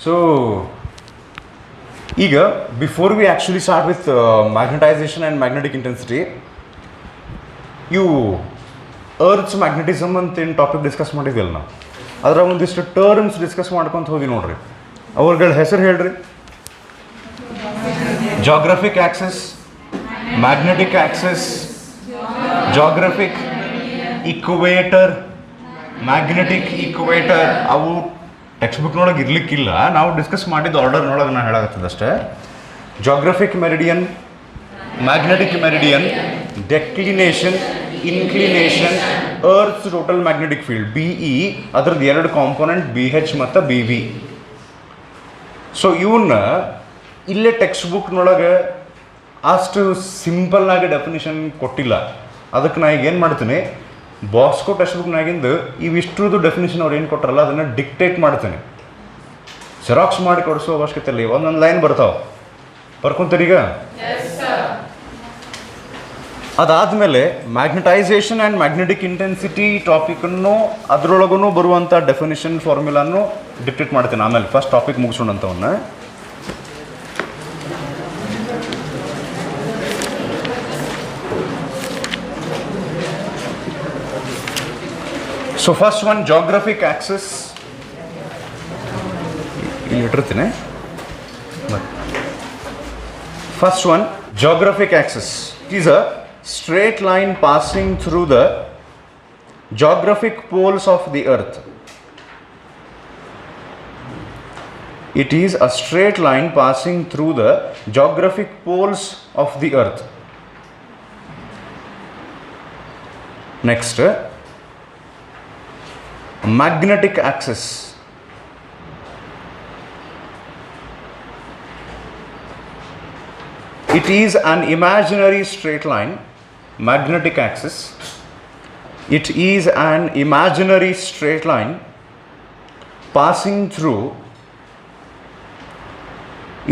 So, ಈಗ before we actually start with magnetization and magnetic intensity, you Earth's magnetism ಅಂತ ಏನು topic discuss ಮಾಡಿದ್ವಲ್ಲ ನಾವು, ಅದರ ಒಂದಿಷ್ಟು ಟರ್ಮ್ಸ್ ಡಿಸ್ಕಸ್ ಮಾಡ್ಕೊತ ಹೋಗಿ ನೋಡ್ರಿ. ಅವ್ರಗಳ ಹೆಸರು ಹೇಳ್ರಿ. Geographic axis, magnetic axis, geographic equator, magnetic equator. ಅವು ಟೆಕ್ಸ್ಟ್ ಬುಕ್ನೊಳಗೆ ಇರಲಿಕ್ಕಿಲ್ಲ, ನಾವು ಡಿಸ್ಕಸ್ ಮಾಡಿದ ಆರ್ಡರ್ನೊಳಗೆ ನಾನು ಹೇಳಾಗತ್ತದಷ್ಟೇ. Geographic meridian, magnetic meridian, declination, inclination, earth's total magnetic field BE, ಅದ್ರದ್ದು ಎರಡು ಕಾಂಪೋನೆಂಟ್ BH ಮತ್ತು BV. ಸೊ ಇವನ್ನ ಇಲ್ಲೇ ಟೆಕ್ಸ್ಟ್ ಬುಕ್ನೊಳಗೆ ಅಷ್ಟು ಸಿಂಪಲ್ಲಾಗಿ ಡೆಫಿನಿಷನ್ ಕೊಟ್ಟಿಲ್ಲ. ಅದಕ್ಕೆ ನಾ ಈಗ ಏನು ಮಾಡ್ತೀನಿ, ಬಾಕ್ಸ್ಕೋ ಟೆಕ್ಸ್ಟ್ ಬುಕ್ನಾಗಿಂದು ಇವಿಷ್ಟ್ರದ್ದು ಡೆಫಿನಿಷನ್ ಅವ್ರು ಏನು ಕೊಟ್ಟಾರಲ್ಲ ಅದನ್ನು ಡಿಕ್ಟೇಟ್ ಮಾಡ್ತೇನೆ. ಜೆರಾಕ್ಸ್ ಮಾಡಿ ಕೊಡಿಸೋ ಅವಶ್ಯಕತೆ ಇಲ್ಲ, ಒಂದೊಂದು ಲೈನ್ ಬರ್ತಾವೆ, ಬರ್ಕೊಂತೀರೀಗ. ಅದಾದಮೇಲೆ ಮ್ಯಾಗ್ನೆಟೈಸೇಷನ್ ಆ್ಯಂಡ್ ಮ್ಯಾಗ್ನೆಟಿಕ್ ಇಂಟೆನ್ಸಿಟಿ ಟಾಪಿಕನ್ನು ಅದರೊಳಗೂ ಬರುವಂಥ ಡೆಫಿನಿಷನ್ ಫಾರ್ಮುಲಾನು ಡಿಕ್ಟೇಟ್ ಮಾಡ್ತೇನೆ. ಆಮೇಲೆ ಫಸ್ಟ್ ಟಾಪಿಕ್ ಮುಗಿಸೋಣಂಥವನ್ನ. So first one, geographic axis. First one, geographic axis. It is a straight line passing through the geographic poles of the earth. It is a straight line passing through the geographic poles of the earth. Next, magnetic axis. It is an imaginary straight line. Magnetic axis. It is an imaginary straight line passing through.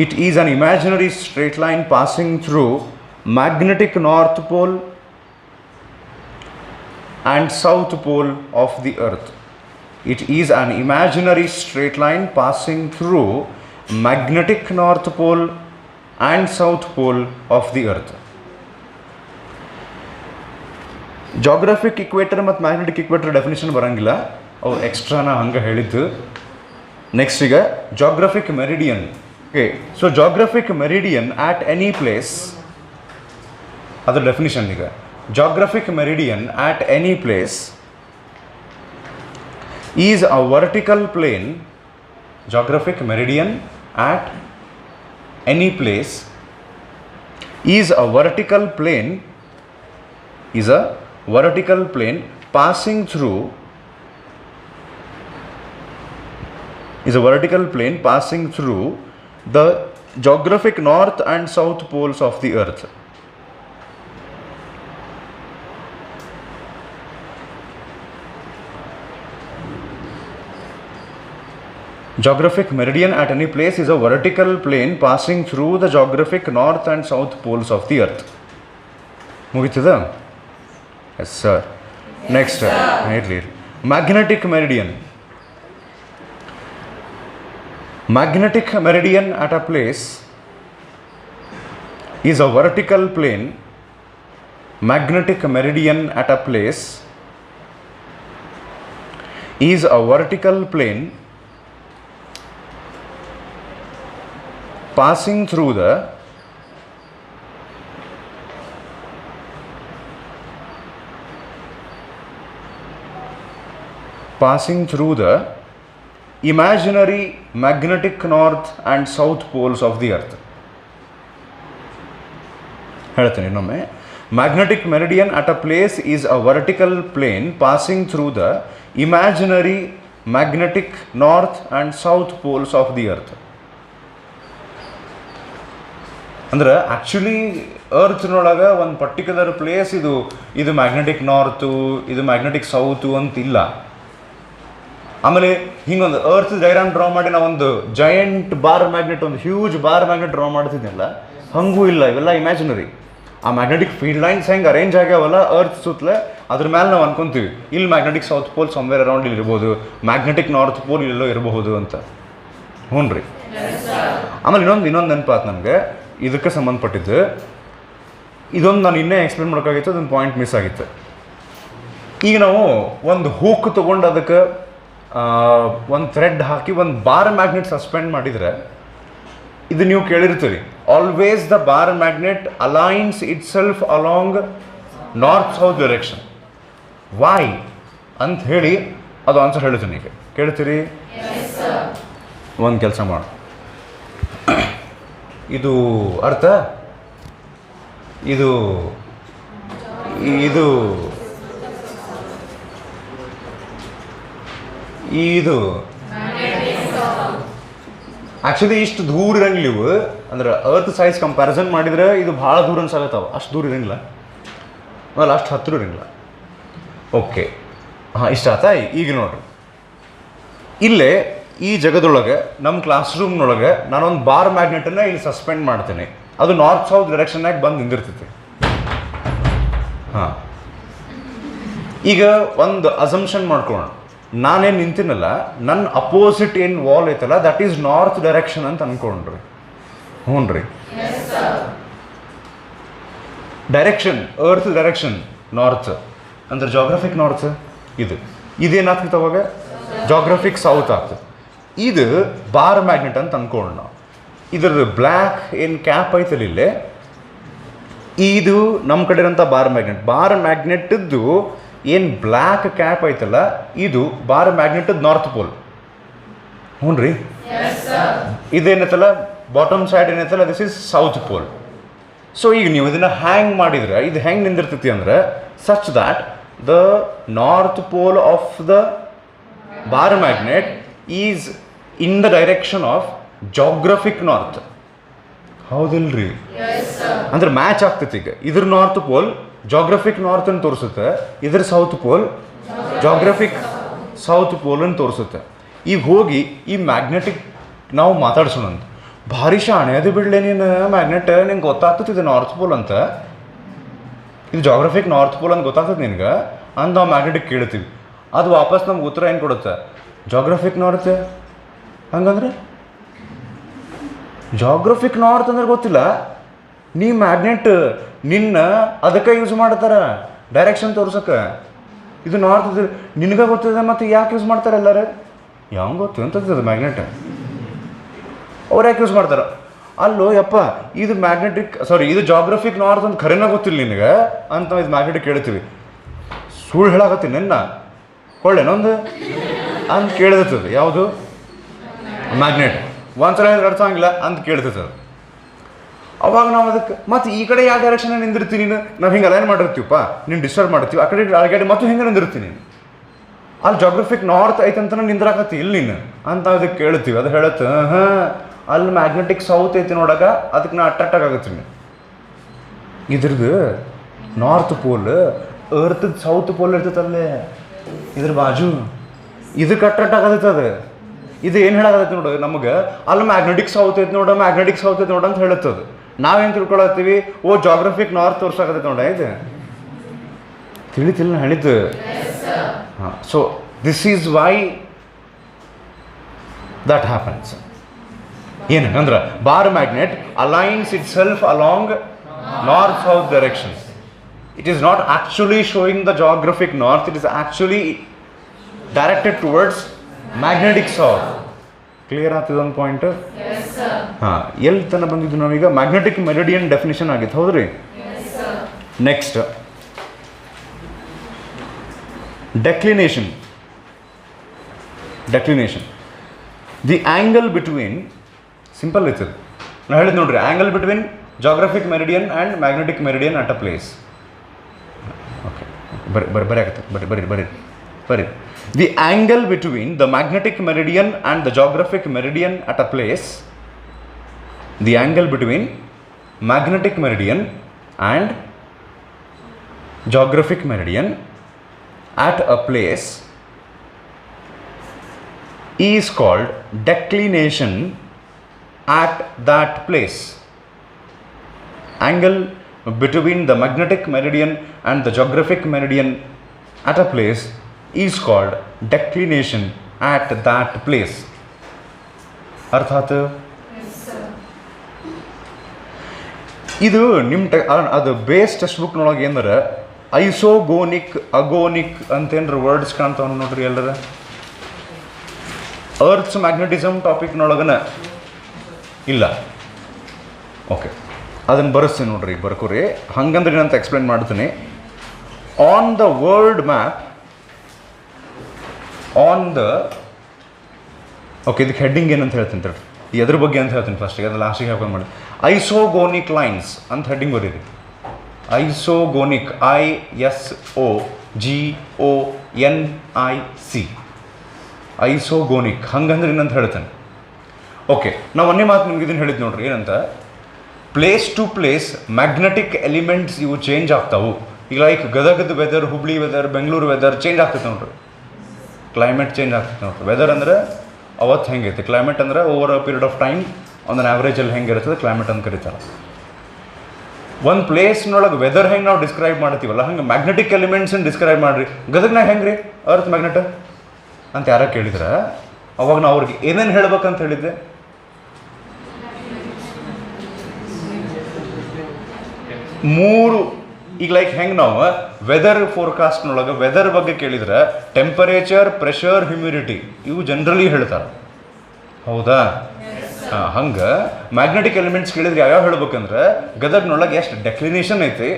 It is an imaginary straight line passing through magnetic north pole and south pole of the earth. It is an imaginary straight line passing through magnetic north pole and south pole of the earth. Geographic equator ಮತ್ತು magnetic equator definition ಬರಂಗಿಲ್ಲ, ಅವು ಎಕ್ಸ್ಟ್ರಾನ ಹಂಗೆ ಹೇಳಿದ್ದು. Next ಈಗ geographic meridian. Okay, so geographic meridian at any place, ಅದರ definition ಈಗ. Geographic meridian at any place is a vertical plane. Geographic meridian at any place is a vertical plane, is a vertical plane passing through, is a vertical plane passing through the geographic north and south poles of the earth. Geographic meridian at any place is a vertical plane passing through the geographic north and south poles of the earth. ಮುಗಿತದ? Yes sir. Next, magnetic meridian. Magnetic meridian at a place is a vertical plane. Magnetic meridian at a place is a vertical plane passing through the imaginary magnetic north and south poles of the earth. ಹೇಳ್ತೀನಿ ಇನ್ನೊಮ್ಮೆ. Magnetic meridian at a place is a vertical plane passing through the imaginary magnetic north and south poles of the earth. ಅಂದ್ರೆ actually ಅರ್ತ್ನೊಳಗೆ ಒಂದು particular place ಇದು magnetic north, ಇದು magnetic south ಅಂತಿಲ್ಲ. ಆಮೇಲೆ ಹಿಂಗೊಂದು ಅರ್ತ್ ಡೈಗ್ರಾಮ್ ಡ್ರಾ ಮಾಡಿ ನಾವೊಂದು ಜೈಂಟ್ ಬಾರ್ ಮ್ಯಾಗ್ನೆಟ್, ಒಂದು ಹ್ಯೂಜ್ ಬಾರ್ ಮ್ಯಾಗ್ನೆಟ್ ಡ್ರಾ ಮಾಡ್ತಿದ್ದಿಲ್ಲ, ಹಂಗೂ ಇಲ್ಲ. ಇವೆಲ್ಲ ಇಮ್ಯಾಜಿನರಿ. ಆ ಮ್ಯಾಗ್ನೆಟಿಕ್ ಫೀಲ್ಡ್ ಲೈನ್ಸ್ ಹೆಂಗೆ ಅರೇಂಜ್ ಆಗ್ಯಾವಲ್ಲ ಅರ್ತ್ ಸುತ್ತಲೇ, ಅದ್ರ ಮೇಲೆ ನಾವು ಅನ್ಕೊಂತೀವಿ ಇಲ್ಲಿ magnetic south pole somewhere around ಇಲ್ಲಿ ಇರ್ಬೋದು, ಮ್ಯಾಗ್ನೆಟಿಕ್ ನಾರ್ತ್ ಪೋಲ್ ಇಲ್ಲೆಲ್ಲೋ ಇರಬಹುದು ಅಂತ. ಹ್ಞೂ ರೀ. ಆಮೇಲೆ ಇನ್ನೊಂದು ನೆನಪಾತು ನನಗೆ ಇದಕ್ಕೆ ಸಂಬಂಧಪಟ್ಟಿದ್ದು. ಇದೊಂದು ನಾನು ಇನ್ನೇ ಎಕ್ಸ್ಪ್ಲೇನ್ ಮಾಡೋಕ್ಕಾಗಿತ್ತು, ಅದೊಂದು ಪಾಯಿಂಟ್ ಮಿಸ್ ಆಗಿತ್ತು. ಈಗ ನಾವು ಒಂದು ಹೂಕ್ ತೊಗೊಂಡು ಅದಕ್ಕೆ ಒಂದು ಥ್ರೆಡ್ ಹಾಕಿ ಒಂದು ಬಾರ್ ಮ್ಯಾಗ್ನೆಟ್ ಸಸ್ಪೆಂಡ್ ಮಾಡಿದರೆ, ಇದು ನೀವು ಕೇಳಿರ್ತೀರಿ, always the bar magnet aligns itself along north south direction. Why ಅಂತ ಹೇಳಿ ಅದು ಆನ್ಸರ್ ಹೇಳ್ತೀನಿ. ಈಗ ಕೇಳ್ತೀರಿ? ಒಂದು ಕೆಲಸ ಮಾಡು, ಇದು ಅರ್ಥ, ಇದು ಇದು ಇದು ಆ್ಯಕ್ಚುಲಿ ಇಷ್ಟು ದೂರ ಇರಂಗಿಲ್ಲ ಇವು. ಅಂದ್ರೆ ಅರ್ತ್ ಸೈಜ್ ಕಂಪ್ಯಾರಿಸನ್ ಮಾಡಿದ್ರೆ ಇದು ಭಾಳ ದೂರ ಅನ್ಸಾಗತ್ತಾವ. ಅಷ್ಟು ದೂರ ಇರಂಗಿಲ್ಲ, ಆಮೇಲೆ ಅಷ್ಟು ಹತ್ತಿರ ಇರಂಗಿಲ್ಲ. ಓಕೆ, ಹಾಂ, ಇಷ್ಟ ಆಯ್ತಾ? ಈಗ ನೋಡ್ರಿ, ಇಲ್ಲೇ ಈ ಜಗದೊಳಗೆ ನಮ್ಮ ಕ್ಲಾಸ್ ರೂಮ್ನೊಳಗೆ ನಾನೊಂದು ಬಾರ್ ಮ್ಯಾಗ್ನೆಟನ್ನು ಇಲ್ಲಿ ಸಸ್ಪೆಂಡ್ ಮಾಡ್ತೀನಿ. ಅದು ನಾರ್ತ್ ಸೌತ್ ಡೈರೆಕ್ಷನ್ನಾಗಿ ಬಂದು ನಿಂದಿರ್ತೈತಿ. ಹಾಂ, ಈಗ ಒಂದು ಅಸಂಪ್ಷನ್ ಮಾಡ್ಕೊಳ್ಳೋಣ, ನಾನೇನು ನಿಂತಿನಲ್ಲ, ನನ್ನ ಅಪೋಸಿಟ್ ಏನು ವಾಲ್ ಐತಲ್ಲ ದಟ್ ಈಸ್ ನಾರ್ತ್ ಡೈರೆಕ್ಷನ್ ಅಂತ ಅಂದ್ಕೊಂಡ್ರಿ. ಹ್ಞೂ ರೀ, ಡೈರೆಕ್ಷನ್, ಅರ್ತ್ ಡೈರೆಕ್ಷನ್ ನಾರ್ತ್ ಅಂದ್ರೆ ಜಾಗ್ರಫಿಕ್ ನಾರ್ತ್. ಇದೇನಾಗ್ತೈತೆ ಅವಾಗ? ಜಾಗ್ರಫಿಕ್ ಸೌತ್ ಆಗ್ತದೆ. ಇದು ಬಾರ್ ಮ್ಯಾಗ್ನೆಟ್ ಅಂತ ಅಂದ್ಕೊಂಡು ನಾವು ಇದ್ರ ಬ್ಲ್ಯಾಕ್ ಏನು ಕ್ಯಾಪ್ ಐತಲ್ಲ ಇಲ್ಲೇ, ಇದು ನಮ್ಮ ಕಡೆ ಇರೋಂಥ ಬಾರ್ ಮ್ಯಾಗ್ನೆಟ್ದು ಏನು ಬ್ಲ್ಯಾಕ್ ಕ್ಯಾಪ್ ಐತಲ್ಲ, ಇದು ಬಾರ್ ಮ್ಯಾಗ್ನೆಟದ ನಾರ್ತ್ ಪೋಲ್. ಹ್ಞೂ ರೀ, ಇದೇನೈತಲ್ಲ ಬಾಟಮ್ ಸೈಡ್ ಏನೈತಲ್ಲ this is south pole. So ಈಗ ನೀವು ಇದನ್ನು ಹ್ಯಾಂಗ್ ಮಾಡಿದ್ರೆ ಇದು ಹೆಂಗೆ ನಿಂದಿರ್ತೈತಿ ಅಂದ್ರೆ such that the north pole of the bar magnet is in the direction of geographic north. ಹೌದಿಲ್ರಿ? ಅಂದ್ರೆ ಮ್ಯಾಚ್ ಆಗ್ತೈತಿ. ಈಗ ಇದ್ರ ನಾರ್ತ್ ಪೋಲ್ ಜಾಗ್ರಫಿಕ್ ನಾರ್ತ್ ಅನ್ನು ತೋರಿಸುತ್ತೆ, ಇದ್ರ south pole geographic south pole ಅನ್ನು ತೋರಿಸುತ್ತೆ. ಈಗ ಹೋಗಿ ಈ ಮ್ಯಾಗ್ನೆಟಿಕ್ ನಾವು ಮಾತಾಡ್ಸೋಣ ಅಂತ, ಭಾರಿ ಶಾಣೆ ಅದು ಬಿಡಲೆ ನೀನು ಮ್ಯಾಗ್ನೆಟ್, ನಿಂಗೆ ಗೊತ್ತಾಗ್ತದೆ ಇದು ನಾರ್ತ್ ಪೋಲ್ ಅಂತ, ಇದು ಜಾಗ್ರಫಿಕ್ ನಾರ್ತ್ ಪೋಲ್ ಅಂತ ಗೊತ್ತಾಗ್ತದೆ ನಿನ್ಗೆ ಅಂತ ನಾವು ಮ್ಯಾಗ್ನೆಟಿಕ್ ಕೇಳ್ತೀವಿ. ಅದು ವಾಪಸ್ ನಮ್ಗೆ ಉತ್ತರ ಏನು ಕೊಡುತ್ತೆ? Geographic north. ಹಂಗಂದ್ರೆ ಜಾಗ್ರಫಿಕ್ ನಾರ್ತ್ ಅಂದ್ರೆ ಗೊತ್ತಿಲ್ಲ, ನೀ ಮ್ಯಾಗ್ನೆಟ್ ನಿನ್ನ ಅದಕ್ಕೆ ಯೂಸ್ ಮಾಡ್ತಾರೆ ಡೈರೆಕ್ಷನ್ ತೋರ್ಸಕ್ಕೆ. ಇದು ನಾರ್ತ್ ನಿನಗೆ ಗೊತ್ತಿದೆ, ಮತ್ತು ಯಾಕೆ ಯೂಸ್ ಮಾಡ್ತಾರೆ ಎಲ್ಲರೂ? ಯಾವ ಗೊತ್ತು ಅಂತದ್ದು ಮ್ಯಾಗ್ನೆಟ್, ಅವ್ರು ಯಾಕೆ ಯೂಸ್ ಮಾಡ್ತಾರೆ? ಅಲ್ಲೋ ಯಪ್ಪ, ಇದು ಮ್ಯಾಗ್ನೆಟಿಕ್ ಇದು ಜಾಗ್ರಫಿಕ್ ನಾರ್ತ್ ಅಂತ ಖರೇನ ಗೊತ್ತಿಲ್ಲ ನಿನಗೆ ಅಂತ ಇದು ಮ್ಯಾಗ್ನೆಟಿಕ್ ಕೇಳ್ತೀವಿ. ಸುಳ್ಳು ಹೇಳಾಕತ್ತೀನಿ ನಿನ್ನ ಕೊಳ್ಳೇನೊಂದು ಅಂತ ಕೇಳಿರ್ತದೆ. ಯಾವುದು? ಮ್ಯಾಗ್ನೆಟ್. ಒಂದ್ಸಲ ಹೇಳಿದ್ರೆ ಅರ್ಥ ಆಗಿಲ್ಲ ಅಂತ ಕೇಳ್ತೈತದೆ. ಅವಾಗ ನಾವು ಅದಕ್ಕೆ ಮತ್ತು ಈ ಕಡೆ ಯಾವ ಡೈರೆಕ್ಷನ್ ನಿಂದಿರ್ತೀನಿ, ನಾವು ಹಿಂಗೆ ಅಲೈನ್ ಮಾಡಿರ್ತೀವಪ್ಪ, ನೀನು ಡಿಸ್ಟರ್ಬ್ ಮಾಡ್ತೀವಿ, ಆ ಕಡೆ ಮತ್ತು ಹಿಂಗೆ ನಿಂದಿರ್ತೀನಿ. ಅಲ್ಲಿ ಜಾಗ್ರಫಿಕ್ ನಾರ್ತ್ ಐತಂತ ನಿಂದ್ರಾಕತ್ತಿ ಇಲ್ಲಿ ನೀನು ಅಂತ ಅದಕ್ಕೆ ಕೇಳ್ತೀವಿ. ಅದು ಹೇಳುತ್ತೆ ಹಾಂ ಅಲ್ಲಿ ಮ್ಯಾಗ್ನೆಟಿಕ್ ಸೌತ್ ಐತಿ ನೋಡಾಗ ಅದಕ್ಕೆ ನಾ ಅಟ್ರಾಕ್ಟ್ ಆಗತ್ತೀನಿ. ಇದ್ರದ್ದು ನಾರ್ತ್ ಪೋಲ್ ಅರ್ಥದ ಸೌತ್ ಪೋಲ್ ಇರ್ತೈತಲ್ಲೇ ಇದ್ರ ಬಾಜು, ಇದಕ್ಕೆ ಅಟ್ರಾಕ್ಟ್ ಆಗತ್ತದ. ಇದು ಏನು ಹೇಳಾಗತ್ತೆ ನೋಡು ನಮಗೆ, ಅಲ್ಲಿ ಮ್ಯಾಗ್ನೆಟಿಕ್ ಸೌತ್ ಐತೆ ನೋಡ, ಮ್ಯಾಗ್ನೆಟಿಕ್ ಸೌತ್ ಐತೆ ನೋಡ ಅಂತ ಹೇಳುತ್ತದು. ನಾವೇನು ತಿಳ್ಕೊಳತ್ತೀವಿ? ಓ ಜಾಗ್ರಫಿಕ್ ನಾರ್ತ್ ತೋರ್ಸಾಕತ್ತೈತೆ ನೋಡ, ಇದು ತಿಳಿತಿಲ್ಲ ಹೇಳಿದ್ದು. ಹಾಂ, so this is why that happens. ಏನಂದ್ರೆ bar magnet aligns itself along north south direction. It is not actually showing the geographic north, it is actually directed towards magnetic south. Clear ಆಗ್ತದೆ ಒಂದು point? ಹಾಂ, ಎಲ್ಲಿ ತನಕ ಬಂದಿದ್ದು ನಾವೀಗ? Magnetic meridian definition ಆಗಿತ್ತು, ಹೌದ್ರಿ? Next ಡೆಕ್ಲಿನೇಷನ್. The angle between, simple ಇರ್ತದೆ, ನಾನು ಹೇಳಿದ್ದು ನೋಡ್ರಿ, angle between geographic meridian and magnetic meridian at a place. Okay, ಬರ್ರಿ. The angle between the magnetic meridian and the geographic meridian at a place, the angle between magnetic meridian and geographic meridian at a place is called declination at that place. Angle between the magnetic meridian and the geographic meridian at a place is called declination at that place. ಅರ್ಥ ಆತು? ಇದು ನಿಮ್ಮ ಅದು base text ಬುಕ್ನೊಳಗೆ ಏನರ ಐಸೋಗೋನಿಕ್ ಅಗೋನಿಕ್ ಅಂತೇನ್ರ words ಕಾಣ್ತಾವ ನೋಡ್ರಿ ಎಲ್ಲರ. Earth's magnetism ಟಾಪಿಕ್ನೊಳಗನ ಇಲ್ಲ. Okay, ಅದನ್ನು ಬರೆಸ್ತೀನಿ ನೋಡ್ರಿ, ಬರ್ಕೋರಿ. ಹಂಗಂದ್ರೆ ಏನಂತ ಎಕ್ಸ್ಪ್ಲೇನ್ ಮಾಡ್ತೀನಿ. On the world map, okay, ಇದಕ್ಕೆ ಹೆಡ್ಡಿಂಗ್ ಏನಂತ ಹೇಳ್ತೀನಿ ತಡ್ರಿ, ಎದ್ರ ಬಗ್ಗೆ ಅಂತ ಹೇಳ್ತೀನಿ ಫಸ್ಟಿಗೆ, ಅದು ಲಾಸ್ಟಿಗೆ ಹಾಕೊಂಡು ಮಾಡಿ. ಐಸೋಗೋನಿಕ್ ಲೈನ್ಸ್ ಅಂತ ಹೆಡ್ಡಿಂಗ್ ಬರೀರಿ. ಐಸೋಗೋನಿಕ್, ISOGONIC, ಐಸೋಗೋನಿಕ್. ಹಂಗಂದ್ರೆ ಏನಂತ ಹೇಳ್ತೇನೆ. ಓಕೆ, ನಾವು ಒಂದೇ ಮಾತು ನಿಮ್ಗೆ ಇದನ್ನು ಹೇಳಿದ್ದು ನೋಡ್ರಿ, ಏನಂತ place to place magnetic elements ಇವು ಚೇಂಜ್ ಆಗ್ತಾವು. ಈಗ ಲೈಕ್ ಗದಗದ weather, Hubli weather, Bengaluru weather change ಆಗ್ತೈತೆ ನೋಡ್ರಿ. ಕ್ಲೈಮೇಟ್ ಚೇಂಜ್ ಆಗ್ತೈತೆ ನೋಡ್ರಿ. ವೆದರ್ ಅಂದರೆ ಅವತ್ತು ಹೆಂಗೈತೆ, ಕ್ಲೈಮೇಟ್ ಅಂದರೆ over a period of time ಒಂದು ಆ್ಯಾವ್ರೇಜಲ್ಲಿ ಹೆಂಗೆ ಇರ್ತದೆ ಕ್ಲೈಮೇಟ್ ಅಂತ ಕರೀತಾರೆ. ಒಂದು ಪ್ಲೇಸ್ನೊಳಗೆ ವೆದರ್ ಹೆಂಗೆ ನಾವು ಡಿಸ್ಕ್ರೈಬ್ ಮಾಡ್ತೀವಲ್ಲ, ಹಂಗೆ ಮ್ಯಾಗ್ನೆಟಿಕ್ ಎಲಿಮೆಂಟ್ಸನ್ನು ಡಿಸ್ಕ್ರೈಬ್ ಮಾಡಿರಿ. ಗದಗ್ನಾಗ ಹೆಂಗೆ ರೀ ಅರ್ತ್ ಮ್ಯಾಗ್ನೆಟ್ ಅಂತ ಯಾರ ಕೇಳಿದ್ರೆ ಅವಾಗ ನಾವು ಅವ್ರಿಗೆ ಏನೇನು ಹೇಳ್ಬೇಕಂತ ಹೇಳಿದ್ದೆ? ಮೂರು. ಈಗ ಲೈಕ್ ಹೆಂಗೆ ನಾವು ವೆದರ್ ಫೋರ್ಕಾಸ್ಟ್ನೊಳಗೆ ವೆದರ್ ಬಗ್ಗೆ ಕೇಳಿದ್ರೆ ಟೆಂಪರೇಚರ್, ಪ್ರೆಷರ್, ಹ್ಯೂಮಿಡಿಟಿ ಇವು ಜನರಲಿ ಹೇಳ್ತಾರೆ, ಹೌದಾ? ಹಂಗೆ ಮ್ಯಾಗ್ನೆಟಿಕ್ ಎಲಿಮೆಂಟ್ಸ್ ಕೇಳಿದ್ರೆ ಯಾವ್ಯಾವ ಹೇಳ್ಬೇಕಂದ್ರೆ ಗದಗ್ನೊಳಗೆ ಎಷ್ಟು ಡೆಕ್ಲಿನೇಷನ್ ಐತಿ,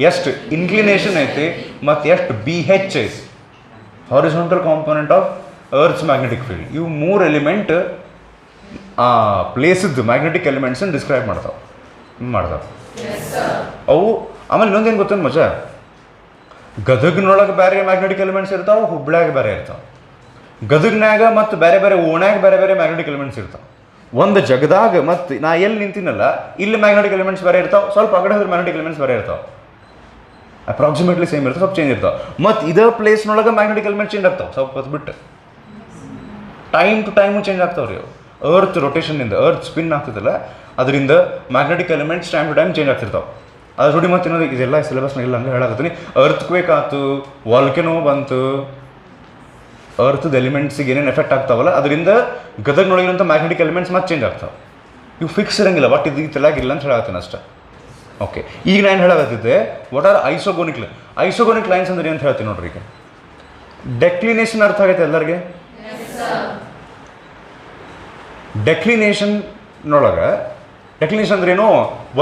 ಎಷ್ಟು ಇನ್ಕ್ಲಿನೇಷನ್ ಐತಿ, ಮತ್ತು ಎಷ್ಟು BH ಐತಿ, horizontal component of earth's magnetic field. ಇವು ಮೂರು ಎಲಿಮೆಂಟ್ ಆ ಪ್ಲೇಸದ್ದು ಮ್ಯಾಗ್ನೆಟಿಕ್ ಎಲಿಮೆಂಟ್ಸನ್ನು ಡಿಸ್ಕ್ರೈಬ್ ಮಾಡ್ತಾವೆ. ಅವು ಆಮೇಲೆ ಇನ್ನೊಂದೇನು ಗೊತ್ತೇನು ಮಜಾ, ಗದಗ್ನೊಳಗೆ ಬೇರೆ ಮ್ಯಾಗ್ನೆಟಿಕ್ ಎಲಿಮೆಂಟ್ಸ್ ಇರ್ತಾವೆ, ಹುಬ್ಳ್ಯಾಗ ಬೇರೆ ಇರ್ತಾವೆ. ಗದಗ್ನಾಗ ಮತ್ತು ಬೇರೆ ಬೇರೆ ಓಣ್ಯಾಗ ಬೇರೆ ಬೇರೆ ಮ್ಯಾಗ್ನೆಟಿಕ್ ಎಲಿಮೆಂಟ್ಸ್ ಇರ್ತಾವೆ. ಒಂದು ಜಗದಾಗ ಮತ್ತು ನಾ ಎಲ್ಲಿ ನಿಂತಿನಲ್ಲ ಇಲ್ಲಿ ಮ್ಯಾಗ್ನೆಟಿಕ್ ಎಲಿಮೆಂಟ್ಸ್ ಬೇರೆ ಇರ್ತಾವೆ, ಸ್ವಲ್ಪ ಅಗಡೆ ಹೋದ್ರೆ ಮ್ಯಾಗ್ನೆಟಿಕ್ ಎಲಿಮೆಂಟ್ಸ್ ಬೇರೆ ಇರ್ತಾವೆ. ಅಪ್ರಾಕ್ಸಿಮೇಟ್ಲಿ ಸೇಮ್ ಇರ್ತಾವೆ, ಸ್ವಲ್ಪ ಚೇಂಜ್ ಇರ್ತಾವೆ. ಮತ್ತು ಇದೇ ಪ್ಲೇಸ್ನೊಳಗೆ ಮ್ಯಾಗ್ನೆಟಿಕ್ ಎಲಿಮೆಂಟ್ಸ್ ಚೇಂಜ್ ಆಗ್ತಾವೆ, ಸ್ವಲ್ಪ ಹೊತ್ತು ಬಿಟ್ಟು ಟೈಮ್ ಟು ಟೈಮು ಚೇಂಜ್ ಆಗ್ತಾವೆ ರೀ. ಅರ್ತ್ ರೊಟೇಷನ್ನಿಂದ, ಅರ್ತ್ ಸ್ಪಿನ್ ಆಗ್ತದಲ್ಲ, ಅದರಿಂದ magnetic elements time to time change ಆಗ್ತಿರ್ತಾವೆ. ಅದ್ರ ಜೋಡಿ ಮತ್ತೆ ಏನೋ ಇದೆಲ್ಲ ಸಿಲೆಬಸ್ನಾಗ ಇಲ್ಲ ಹಂಗೆ ಹೇಳಕತ್ತೀನಿ. ಅರ್ತ್ ಕ್ವೇಕ್ ಆಯ್ತು, ವಾಲ್ಕೆನೋ ಬಂತು, ಅರ್ಥದ ಎಲಿಮೆಂಟ್ಸಿಗೆ ಏನೇನು ಎಫೆಕ್ಟ್ ಆಗ್ತಾವಲ್ಲ ಅದರಿಂದ ಗದಗ್ನೊಳಗಿರೋಂಥ ಮ್ಯಾಗ್ನೆಟಿಕ್ ಎಲಿಮೆಂಟ್ಸ್ ಮತ್ತೆ ಚೇಂಜ್ ಆಗ್ತಾವೆ. ಇವು ಫಿಕ್ಸ್ ಇರಂಗಿಲ್ಲ, ಬಟ್ ಇದು ತಲೆಯಾಗಿಲ್ಲ ಅಂತ ಹೇಳತ್ತೀನಿ ಅಷ್ಟೇ. ಓಕೆ, ಈಗ ನಾನು ಹೇಳಕತ್ತಿದ್ದೆ ವಾಟ್ ಆರ್ ಐಸೋಗೋನಿಕ್ ಲೈನ್. ಐಸೋಗೋನಿಕ್ ಲೈನ್ಸ್ ಅಂದ್ರೆ ಏನು ಅಂತ ಹೇಳ್ತೀನಿ ನೋಡ್ರಿ. ಈಗ ಡೆಕ್ಲಿನೇಷನ್ ಅರ್ಥ ಆಗೈತೆ ಎಲ್ಲರಿಗೆ? ಡೆಕ್ಲಿನೇಷನ್ನೊಳಗೆ, ಡೆಕ್ಲಿನೇಷನ್ ಅಂದ್ರೇನು,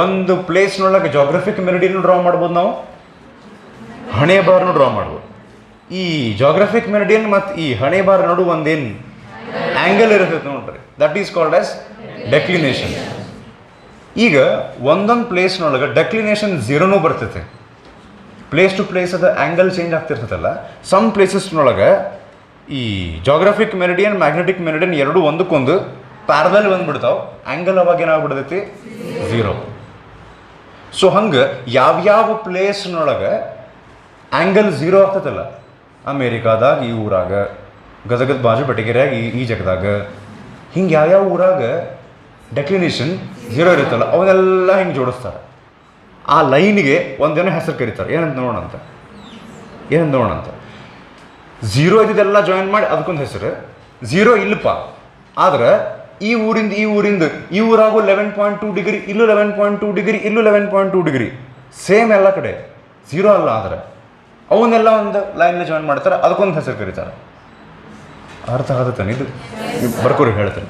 ಒಂದು ಪ್ಲೇಸ್ನೊಳಗೆ ಜಾಗ್ರಫಿಕ್ ಮೆರಿಡಿಯನ್ನು ಡ್ರಾ ಮಾಡ್ಬೋದು, ನಾವು ಹಣೆ ಬಾರ್ನು ಡ್ರಾ ಮಾಡ್ಬೋದು. ಈ ಜಾಗ್ರಫಿಕ್ ಮೆರಿಡಿಯನ್ ಮತ್ತು ಈ ಹಣೆ ಬಾರ್ ನಡು ಒಂದೇನು ಆ್ಯಂಗಲ್ ಇರ್ತೈತೆ ನೋಡ್ರಿ, ದಟ್ ಈಸ್ ಕಾಲ್ಡ್ ಆಸ್ ಡೆಕ್ಲಿನೇಷನ್. ಈಗ ಒಂದೊಂದು ಪ್ಲೇಸ್ನೊಳಗೆ ಡೆಕ್ಲಿನೇಷನ್ 0ನೂ ಬರ್ತೈತೆ. ಪ್ಲೇಸ್ ಟು ಪ್ಲೇಸ್ ಅದು ಆ್ಯಂಗಲ್ ಚೇಂಜ್ ಆಗ್ತಿರ್ತೈತಲ್ಲ, ಸಮ್ ಪ್ಲೇಸಸ್ನೊಳಗೆ ಈ ಜಾಗ್ರಫಿಕ್ ಮೆರಿಡಿಯನ್, ಮ್ಯಾಗ್ನೆಟಿಕ್ ಮೆರಿಡಿಯನ್ ಎರಡೂ ಒಂದಕ್ಕೊಂದು ಪ್ಯಾರಲಲ್ ಬಂದುಬಿಡ್ತಾವೆ. ಆ್ಯಂಗಲ್ ಅವಾಗ ಏನಾಗ್ಬಿಡ್ತೈತಿ 0. ಸೊ ಹಂಗೆ ಯಾವ್ಯಾವ ಪ್ಲೇಸ್ನೊಳಗೆ ಆ್ಯಂಗಲ್ 0 ಆಗ್ತೈತಲ್ಲ, ಅಮೇರಿಕಾದಾಗ ಈ ಊರಾಗ, ಗದಗದ ಬಾಜು ಬೆಟಗೆರೆಯಾಗ ಈ ಜಗದಾಗ, ಹಿಂಗೆ ಯಾವ್ಯಾವ ಊರಾಗ ಡೆಕ್ಲಿನೇಷನ್ 0 ಇರುತ್ತಲ್ಲ ಅವನ್ನೆಲ್ಲ ಹಿಂಗೆ ಜೋಡಿಸ್ತಾರೆ. ಆ ಲೈನಿಗೆ ಒಂದೇನೋ ಹೆಸರು ಕರೀತಾರೆ, ಏನಂತ ನೋಡೋಣ ಅಂತ 0 ಇದ್ದಿದ್ದೆಲ್ಲ ಜಾಯಿನ್ ಮಾಡಿ ಅದಕ್ಕೊಂದು ಹೆಸರು. 0 ಇಲ್ಲಪ್ಪ, ಆದ್ರೆ ಈ ಊರಿಂದ ಈ ಊರಾಗೂ 11.2 ಡಿಗ್ರಿ, ಇಲ್ಲೂ 11.2 ಡಿಗ್ರಿ, ಇಲ್ಲೂ 11.2 ಡಿಗ್ರಿ, ಸೇಮ್ ಎಲ್ಲ ಕಡೆ 0 ಅಲ್ಲ, ಆದರೆ ಅವನ್ನೆಲ್ಲ ಒಂದು ಲೈನಲ್ಲಿ ಜಾಯಿನ್ ಮಾಡ್ತಾರೆ, ಅದಕ್ಕೊಂದು ಹೆಸರು ಕರೀತಾರೆ. ಅರ್ಥ ಆಗತ್ತಾನೆ? ಇದು ಬರ್ಕೋರಿ ಹೇಳ್ತೇನೆ.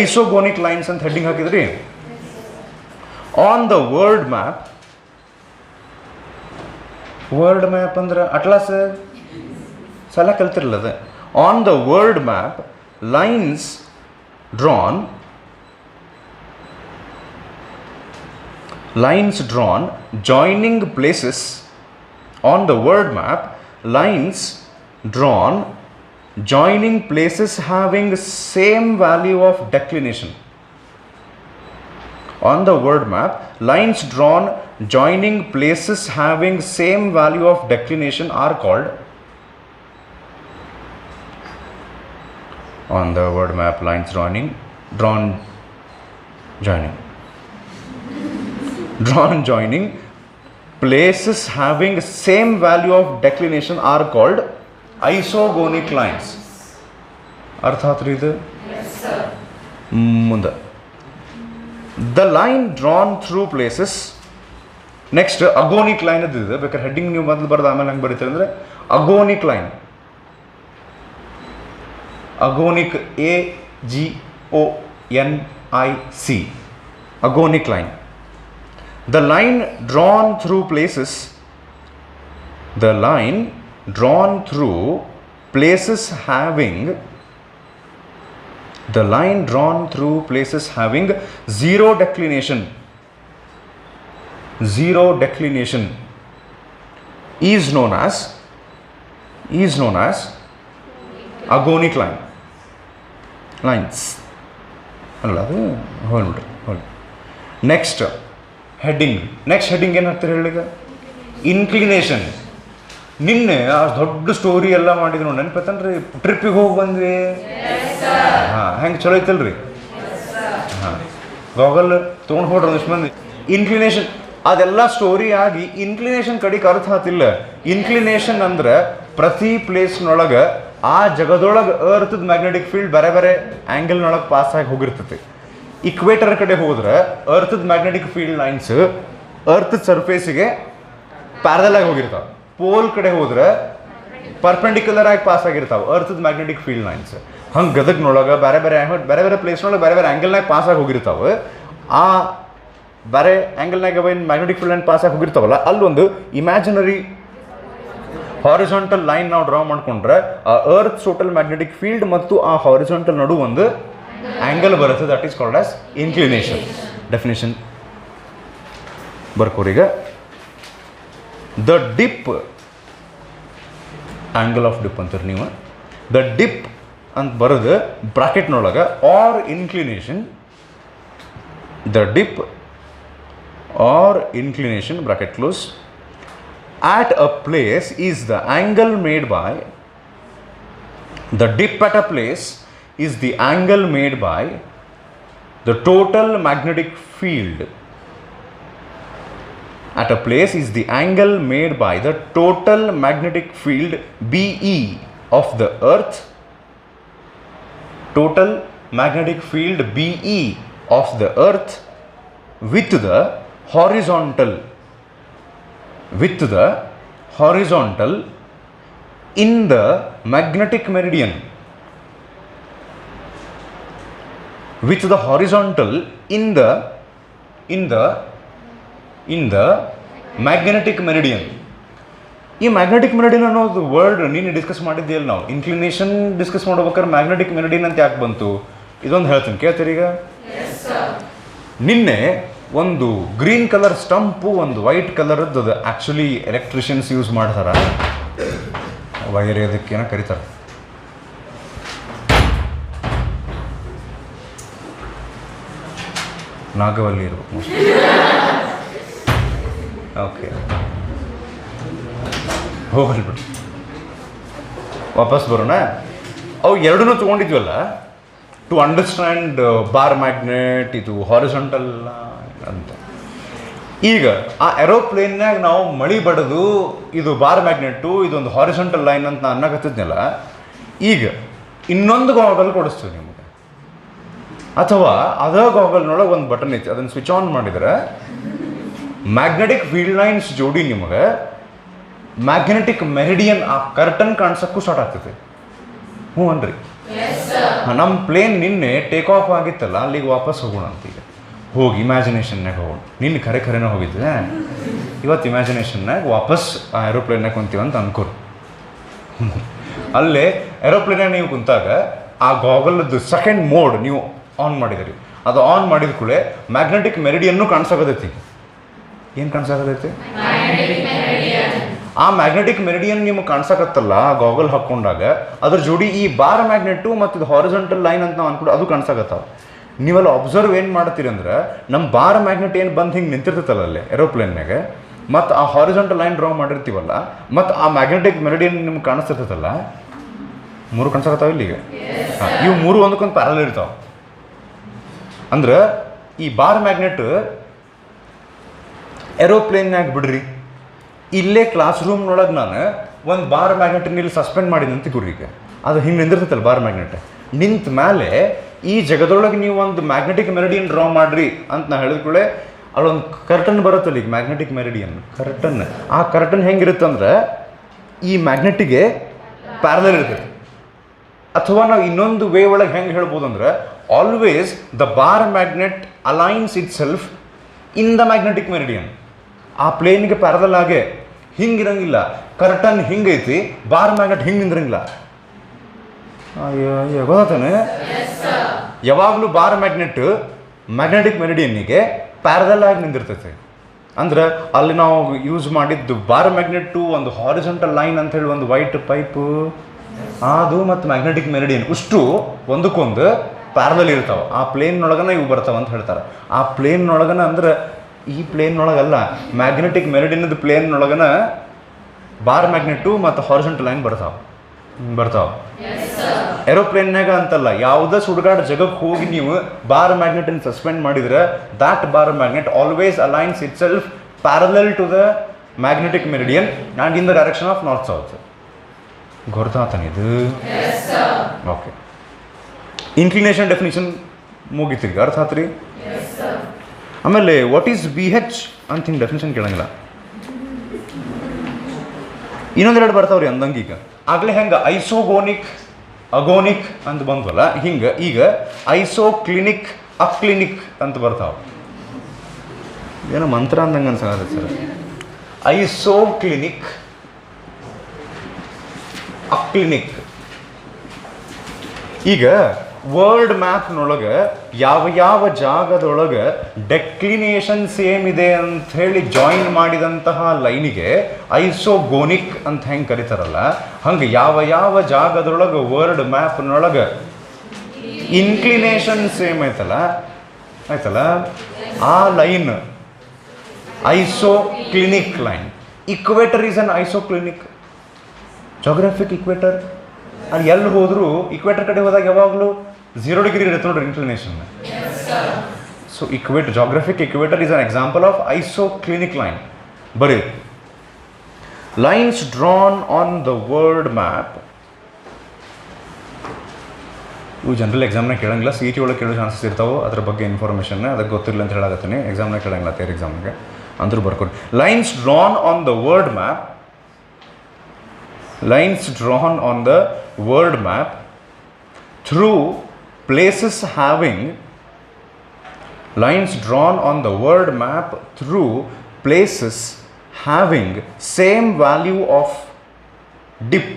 ಐಸೋಗೋನಿಕ್ ಲೈನ್ಸ್ ಅಂತ ಹೆಡ್ಡಿಂಗ್ ಹಾಕಿದ್ರಿ. ಆನ್ ದ ವರ್ಲ್ಡ್ ಮ್ಯಾಪ್ ಅಂದ್ರೆ ಅಟ್ಲಾಸ್ ಸಲ ಕಲ್ತಿರಲ್ಲ ಅದು. On the world map lines drawn joining places. On the world map, lines drawn joining places having same value of declination. On the world map, lines drawn joining places having same value of declination are called. On the world map, lines joining places having same value of declination are called isogonic lines. ಅರ್ಥ ಆತ್ರಿ ಇದು? ಮುಂದೆ the line drawn through places. Next agonic line ಅದಿದೆ, ಬೇಕಾದ್ರೆ heading ನೀವು ಮೊದಲು ಬರೋದು ಆಮೇಲೆ ಹಂಗೆ ಬರೀತಾರೆ ಅಂದರೆ ಅಗೋನಿಕ್ line. ಅಗೋನಿಕ್ AGONIC, agonic line. The line drawn through places, the line drawn through places having, the line drawn through places having zero declination, zero declination is known as agonic line. Lines ಅಲ್ಲ ಅದು ಹೋಲ್ಬಿಡ್ರಿ hole. Next heading ಏನು ಹಾಕ್ತಾರೆ ಹೇಳಿಗ? Inclination. ನಿನ್ನೆ ಆ ದೊಡ್ಡ story ಎಲ್ಲ ಮಾಡಿದ್ರು ನೆನಪತ್ತನ್ರಿ, ಟ್ರಿಪ್ಪಿಗೆ ಹೋಗಿ ಬಂದ್ವಿ. ಹಾಂ, ಹೆಂಗೆ ಚಲೋ ಐತಲ್ರಿ? ಹಾಂ, ಗಾಗಲ್ ತೊಗೊಂಡು ಹೋಡ್ರಿ ಒಂದಿಷ್ಟು ಮಂದಿ. ಇನ್ಕ್ಲಿನೇಷನ್ ಅದೆಲ್ಲ ಸ್ಟೋರಿ ಆಗಿ ಇನ್ಕ್ಲಿನೇಷನ್ ಕಡೆಗೆ ಅರ್ಥ ಆತಿಲ್ಲ. ಇನ್ಕ್ಲಿನೇಷನ್ ಅಂದ್ರೆ ಪ್ರತಿ ಪ್ಲೇಸ್ನೊಳಗೆ ಆ ಜಗದೊಳಗೆ ಅರ್ಥದ ಮ್ಯಾಗ್ನೆಟಿಕ್ ಫೀಲ್ಡ್ ಬೇರೆ ಬೇರೆ ಆ್ಯಂಗಲ್ನೊಳಗೆ ಪಾಸ್ ಆಗಿ ಹೋಗಿರ್ತೈತಿ. ಇಕ್ವೇಟರ್ ಕಡೆ ಹೋದ್ರೆ ಅರ್ಥದ ಮ್ಯಾಗ್ನೆಟಿಕ್ ಫೀಲ್ಡ್ ಲೈನ್ಸ್ ಅರ್ಥದ ಸರ್ಫೇಸಿಗೆ ಪ್ಯಾರಲಲ್ ಆಗಿ ಹೋಗಿರ್ತಾವೆ. ಪೋಲ್ ಕಡೆ ಹೋದ್ರೆ ಪರ್ಪೆಂಡಿಕ್ಯುಲರ್ ಆಗಿ ಪಾಸ್ ಆಗಿರ್ತಾವೆ ಅರ್ಥದ ಮ್ಯಾಗ್ನೆಟಿಕ್ ಫೀಲ್ಡ್ ಲೈನ್ಸ್. ಹಂಗೆ ಗದಗ್ನೊಳಗೆ ಬೇರೆ ಬೇರೆ ಪ್ಲೇಸ್ನೊಳಗೆ ಬೇರೆ ಬೇರೆ ಆ್ಯಂಗಲ್ನಾಗ ಪಾಸ್ ಆಗಿ ಹೋಗಿರ್ತಾವೆ. ಆ ಬೇರೆ ಆ್ಯಂಗಲ್ನಾಗ ಏನು ಮ್ಯಾಗ್ನೆಟಿಕ್ ಫೀಲ್ಡ್ ಲೈನ್ ಪಾಸ್ ಆಗಿ ಹೋಗಿರ್ತಾವಲ್ಲ, ಅಲ್ಲೊಂದು ಇಮ್ಯಾಜಿನರಿ ಹಾರಿಜಾಂಟಲ್ ಲೈನ್ ನಾವು ಡ್ರಾ ಮಾಡ್ಕೊಂಡ್ರೆ ಆ ಅರ್ತ್ ಟೋಟಲ್ ಮ್ಯಾಗ್ನೆಟಿಕ್ ಫೀಲ್ಡ್ ಮತ್ತು ಆ ಹಾರಿಜಾಂಟಲ್ ನಡು ಒಂದು ಆ್ಯಂಗಲ್ ಬರುತ್ತೆ. That is called as inclination. Definition ಬರ್ಕೋರೀಗ. The dip, angle of dip ಅಂತೀರಿ ನೀವು. ದ ಡಿಪ್ ಅಂತ ಬರೋದು ಬ್ರಾಕೆಟ್ನೊಳಗೆ or inclination, the dip or inclination bracket close at a place is the angle made by, the dip at a place is the angle made by the total magnetic field. At a place is the angle made by the total magnetic field BE of the earth, total magnetic field BE of the earth with the horizontal in the magnetic meridian, with the horizontal in the magnetic meridian. ಈ magnetic meridian ಅನ್ನೋದು word ನೀನು discuss ಮಾಡಿದ್ದೀಯಲ್ಲ, ನಾವು inclination discuss ಮಾಡ್ಬೇಕಾದ್ರೆ magnetic meridian ಅಂತ ಯಾಕೆ ಬಂತು ಇದೊಂದು ಹೇಳ್ತೀನಿ, ಕೇಳ್ತೀರಿ ಈಗ. ನಿನ್ನೆ ಒಂದು ಗ್ರೀನ್ ಕಲರ್ ಸ್ಟಂಪು, ಒಂದು ವೈಟ್ ಕಲರದ್ದು, ಅದು ಆ್ಯಕ್ಚುಲಿ ಎಲೆಕ್ಟ್ರಿಷಿಯನ್ಸ್ ಯೂಸ್ ಮಾಡ್ತಾರೆ, ವೈರ್ ಅದಕ್ಕೇನೋ ಕರೀತಾರೆ. ನಾಗವಲ್ಲಿ ಇರ್ಬೇಕು. ಓಕೆ, ಹೋಗ್ಬಿಟ್ಟು ವಾಪಸ್ ಬರೋಣ. ಅವು ಎರಡನ್ನೂ ತೊಗೊಂಡಿದ್ವಲ್ಲ, ಟು ಅಂಡರ್ಸ್ಟ್ಯಾಂಡ್ ಬಾರ್ ಮ್ಯಾಗ್ನೆಟ್, ಇದು ಹಾರಿಜಾಂಟಲ್ ಅಂತ. ಈಗ ಆ ಏರೋಪ್ಲೇನ್ನಾಗ ನಾವು ಮಳಿ ಬಡದು ಇದು ಬಾರ್ ಮ್ಯಾಗ್ನೆಟ್ಟು, ಇದೊಂದು ಹಾರಿಜಾಂಟಲ್ ಲೈನ್ ಅಂತ ನಾನು ಅನ್ನಕತ್ತಿದ್ನಲ್ಲ, ಈಗ ಇನ್ನೊಂದು ಗಾಗಲ್ ಕೊಡಿಸ್ತೀವಿ ನಿಮಗೆ. ಅಥವಾ ಅದೇ ಗಾಗಲ್ನೊಳಗೆ ಒಂದು ಬಟನ್ ಐತಿ, ಅದನ್ನು ಸ್ವಿಚ್ ಆನ್ ಮಾಡಿದರೆ ಮ್ಯಾಗ್ನೆಟಿಕ್ ಫೀಲ್ಡ್ ಲೈನ್ಸ್ ಜೋಡಿ ನಿಮಗೆ ಮ್ಯಾಗ್ನೆಟಿಕ್ ಮೆರಿಡಿಯನ್, ಆ ಕರ್ಟನ್ ಕಾಣಿಸೋಕ್ಕೂ ಸ್ಟಾರ್ಟ್ ಆಗ್ತೈತಿ. ಹ್ಞೂ ಅನ್ರಿ. ನಮ್ಮ ಪ್ಲೇನ್ ನಿನ್ನೆ ಟೇಕ್ ಆಫ್ ಆಗಿತ್ತಲ್ಲ, ಅಲ್ಲಿಗೆ ವಾಪಸ್ ಹೋಗೋಣ ಅಂತ. ಈಗ ಹೋಗಿ ಇಮ್ಯಾಜಿನೇಷನ್ನಾಗ ಹೋಗೋಣ. ನಿನ್ನೆ ಖರೆನೇ ಹೋಗಿದ್ದೆ, ಇವತ್ತು ಇಮ್ಯಾಜಿನೇಷನ್ನಾಗ ವಾಪಸ್ ಆ ಏರೋಪ್ಲೇನ್ನಾಗ ಕುಂತೀವಂತ ಅನ್ಕೋರು. ಅಲ್ಲೇ ಏರೋಪ್ಲೇನಾಗ ನೀವು ಕುಂತಾಗ ಆ ಗಾಗಲ್ದು ಸೆಕೆಂಡ್ ಮೋಡ್ ನೀವು ಆನ್ ಮಾಡಿದಿರಿ. ಅದು ಆನ್ ಮಾಡಿದ ಕೂಡಲೇ ಮ್ಯಾಗ್ನೆಟಿಕ್ ಮೆರಿಡಿಯನ್ನು ಕಾಣಿಸಾಗತೈತಿ. ಏನು ಕಾಣಿಸಾಗತೈತಿ? ಆ ಮ್ಯಾಗ್ನೆಟಿಕ್ ಮೆರಿಡಿಯನ್ ನಿಮಗೆ ಕಾಣಿಸಕತ್ತಲ್ಲ ಆ ಗಾಗಲ್ ಹಾಕ್ಕೊಂಡಾಗ, ಅದ್ರ ಜೋಡಿ ಈ ಬಾರ್ ಮ್ಯಾಗ್ನೆಟ್ಟು ಮತ್ತು ಇದು ಹಾರಿಜಾಂಟಲ್ ಲೈನ್ ಅಂತ ನಾವು ಅನ್ಕೊಂಡು ಅದು ಕಾಣಿಸಾಕತ್ತಾವ. ನೀವೆಲ್ಲ ಅಬ್ಸರ್ವ್ ಏನು ಮಾಡ್ತೀರಿ ಅಂದ್ರೆ, ನಮ್ಮ ಬಾರ್ ಮ್ಯಾಗ್ನೆಟ್ ಏನು ಬಂದು ಹಿಂಗೆ ನಿಂತಿರ್ತೈತಲ್ಲ ಅಲ್ಲೇ ಏರೋಪ್ಲೇನ್ನಾಗ, ಮತ್ತು ಆ ಹಾರಿಜಾಂಟಲ್ ಲೈನ್ ಡ್ರಾ ಮಾಡಿರ್ತೀವಲ್ಲ, ಮತ್ತು ಆ ಮ್ಯಾಗ್ನೆಟಿಕ್ ಮೆರಿಡಿಯನ್ ನಿಮ್ಗೆ ಕಾಣಿಸ್ತಿರ್ತೈತಲ್ಲ, ಮೂರು ಕಾಣಿಸಕತ್ತಾವ ಇಲ್ಲಿಗ. ಹಾಂ, ಇವು ಮೂರು ಒಂದಕ್ಕೊಂದು ಪ್ಯಾರಲ್ ಇರ್ತಾವೆ. ಅಂದ್ರೆ ಈ ಬಾರ್ ಮ್ಯಾಗ್ನೆಟ್ ಏರೋಪ್ಲೇನ್ನಾಗ ಬಿಡ್ರಿ, ಇಲ್ಲೇ ಕ್ಲಾಸ್ ರೂಮ್ನೊಳಗೆ ನಾನು ಒಂದು ಬಾರ್ ಮ್ಯಾಗ್ನೆಟ್ ಇಲ್ಲಿ ಸಸ್ಪೆಂಡ್ ಮಾಡಿದಂತ ಗುರಿಗೆ, ಅದು ಹಿಂಗೆ ನಿಂದಿರ್ತೈತಲ್ಲ ಬಾರ್ ಮ್ಯಾಗ್ನೆಟ್, ನಿಂತ ಮೇಲೆ ಈ ಜಗದೊಳಗೆ ನೀವು ಒಂದು ಮ್ಯಾಗ್ನೆಟಿಕ್ ಮೆರಿಡಿಯನ್ ಡ್ರಾ ಮಾಡ್ರಿ ಅಂತ ನಾ ಹೇಳಿದ್ಕೂಳೆ ಅಲ್ಲೊಂದು ಕರ್ಟನ್ ಬರುತ್ತಲ್ಲ ಈಗ ಮ್ಯಾಗ್ನೆಟಿಕ್ ಮೆರಿಡಿಯನ್ ಕರ್ಟನ್. ಆ ಕರ್ಟನ್ ಹೆಂಗಿರುತ್ತಂದ್ರೆ ಈ ಮ್ಯಾಗ್ನೆಟಿಗೆ ಪ್ಯಾರಲಲ್ ಇರ್ತೈತಿ. ಅಥವಾ ನಾವು ಇನ್ನೊಂದು ವೇ ಒಳಗೆ ಹೆಂಗೆ ಹೇಳ್ಬೋದು ಅಂದ್ರೆ always the bar magnet aligns itself in the magnetic meridian. ಆ ಪ್ಲೇನ್ಗೆ ಪ್ಯಾರಲಲ್ ಆಗಿ ಹಿಂಗಿರಂಗಿಲ್ಲ. ಕರ್ಟನ್ ಹಿಂಗೈತಿ, ಬಾರ್ ಮ್ಯಾಗ್ನೆಟ್ ಹಿಂಗೆ ನಿಂದ್ರಂಗಿಲ್ಲ. ಅಯ್ಯೋ ಗೊತ್ತಾನೆ. ಯಾವಾಗಲೂ ಬಾರ್ ಮ್ಯಾಗ್ನೆಟ್ ಮ್ಯಾಗ್ನೆಟಿಕ್ ಮೆರಿಡಿಯನ್ನಿಗೆ ಪ್ಯಾರಲಲ್ ಆಗಿ ನಿಂದಿರ್ತೈತೆ. ಅಂದ್ರೆ ಅಲ್ಲಿ ನಾವು ಯೂಸ್ ಮಾಡಿದ್ದು ಬಾರ್ ಮ್ಯಾಗ್ನೆಟ್ಟು ಒಂದು ಹಾರಿಜಾಂಟಲ್ ಲೈನ್ ಅಂತ ಹೇಳಿ ಒಂದು ವೈಟ್ ಪೈಪು ಅದು ಮತ್ತು ಮ್ಯಾಗ್ನೆಟಿಕ್ ಮೆರಿಡಿಯನ್ ಇಷ್ಟು ಒಂದಕ್ಕೊಂದು ಪ್ಯಾರಲಲ್ ಇರ್ತಾವೆ. ಆ ಪ್ಲೇನ್ನೊಳಗನ ಇವು ಬರ್ತಾವೆ ಅಂತ ಹೇಳ್ತಾರೆ. ಆ ಪ್ಲೇನ್ನೊಳಗನ ಅಂದ್ರೆ ಈ ಪ್ಲೇನ್ನೊಳಗಲ್ಲ, ಮ್ಯಾಗ್ನೆಟಿಕ್ ಮೆರಿಡಿಯನ್ದು ಪ್ಲೇನ್ನೊಳಗನ ಬಾರ್ ಮ್ಯಾಗ್ನೆಟ್ಟು ಮತ್ತು ಹಾರಿಜಾಂಟಲ್ ಲೈನ್ ಬರ್ತಾವೆ. ಏರೋಪ್ಲೇನ್ನಾಗ ಅಂತಲ್ಲ, ಯಾವುದೇ ಸುಡುಗಾಡು ಜಗಕ್ಕೆ ಹೋಗಿ ನೀವು ಬಾರ್ ಮ್ಯಾಗ್ನೆಟನ್ನು ಸಸ್ಪೆಂಡ್ ಮಾಡಿದ್ರೆ that bar magnet always aligns itself parallel to the magnetic meridian and in the direction of north south. ಗೊತ್ತಾತನಿದು? ಓಕೆ. ಇನ್ಕ್ಲಿನೇಷನ್ ಡೆಫಿನಿಷನ್ ಮುಗಿತೀರಿ, ಅರ್ಥ ಆತ್ರಿ? ಆಮೇಲೆ ವಾಟ್ ಈಸ್ ಬಿ ಹೆಚ್ ಅಂತ ಹಿಂಗೆ ಡೆಫಿನಿಷನ್ ಕೇಳಂಗಿಲ್ಲ. ಇನ್ನೊಂದೆರಡು ಬರ್ತಾವ್ರಿ ಅಂದಂಗೆ. ಈಗ ಆಗಲೇ ಹೆಂಗೆ ಐಸೋಗೋನಿಕ್ ಅಗೋನಿಕ್ ಅಂತ ಬಂದ್ವಲ್ಲ, ಹಿಂಗೆ ಈಗ ಐಸೋಕ್ಲಿನಿಕ್ ಅಕ್ಲಿನಿಕ್ ಅಂತ ಬರ್ತಾವೆ. ಏನೋ ಮಂತ್ರ ಅಂದಂಗೆ ಅನ್ಸತ್ತೆ ಸರ್. ಐಸೋಕ್ಲಿನಿಕ್ ಅಕ್ಲಿನಿಕ್. ಈಗ ವರ್ಲ್ಡ್ ಮ್ಯಾಪ್ನೊಳಗೆ ಯಾವ ಜಾಗದೊಳಗೆ ಡೆಕ್ಲಿನೇಷನ್ ಸೇಮ್ ಇದೆ ಅಂತ ಹೇಳಿ ಜಾಯಿನ್ ಮಾಡಿದಂತಹ ಲೈನಿಗೆ ಐಸೋಗೋನಿಕ್ ಅಂತ ಹೆಂಗೆ ಕರೀತಾರಲ್ಲ, ಹಂಗೆ ಯಾವ ಜಾಗದೊಳಗೆ ವರ್ಲ್ಡ್ ಮ್ಯಾಪ್ನೊಳಗೆ ಇನ್ಕ್ಲಿನೇಷನ್ ಸೇಮ್ ಆಯ್ತಲ್ಲ ಆ line isoclinic line. Equator is an isoclinic geographic equator. ಅಲ್ಲಿ ಎಲ್ಲಿ ಹೋದರೂ ಇಕ್ವೇಟರ್ ಕಡೆ ಹೋದಾಗ ಯಾವಾಗಲೂ 0 ಡಿಗ್ರಿ ಇರುತ್ತೆ ನೋಡ್ರಿ inclination. So equator, geographic equator is an example of isoclinic line. ಬರೀ lines drawn on the world map. ಇವು ಜನರಲ್ ಎಕ್ಸಾಮ್ನಾಗ ಕೇಳಂಗಿಲ್ಲ, ಸಿ ಟಿ ಒಳಗೆ ಕೇಳೋ ಚಾನ್ಸಸ್ ಇರ್ತಾವೆ. ಅದ್ರ ಬಗ್ಗೆ ಇನ್ಫಾರ್ಮೇಷನ್ ಅದಕ್ಕೆ ಗೊತ್ತಿರಲಿಲ್ಲ ಅಂತ ಹೇಳಾಕತ್ತೀನಿ. ಎಕ್ಸಾಮ್ನಾಗ ಕೇಳಂಗಿಲ್ಲ, ತೇರ್ ಎಕ್ಸಾಮ್ಗೆ ಅಂದ್ರೂ ಬರ್ಕೊಡಿ. Lines drawn on the world map. Lines drawn on the world map through places having same value of dip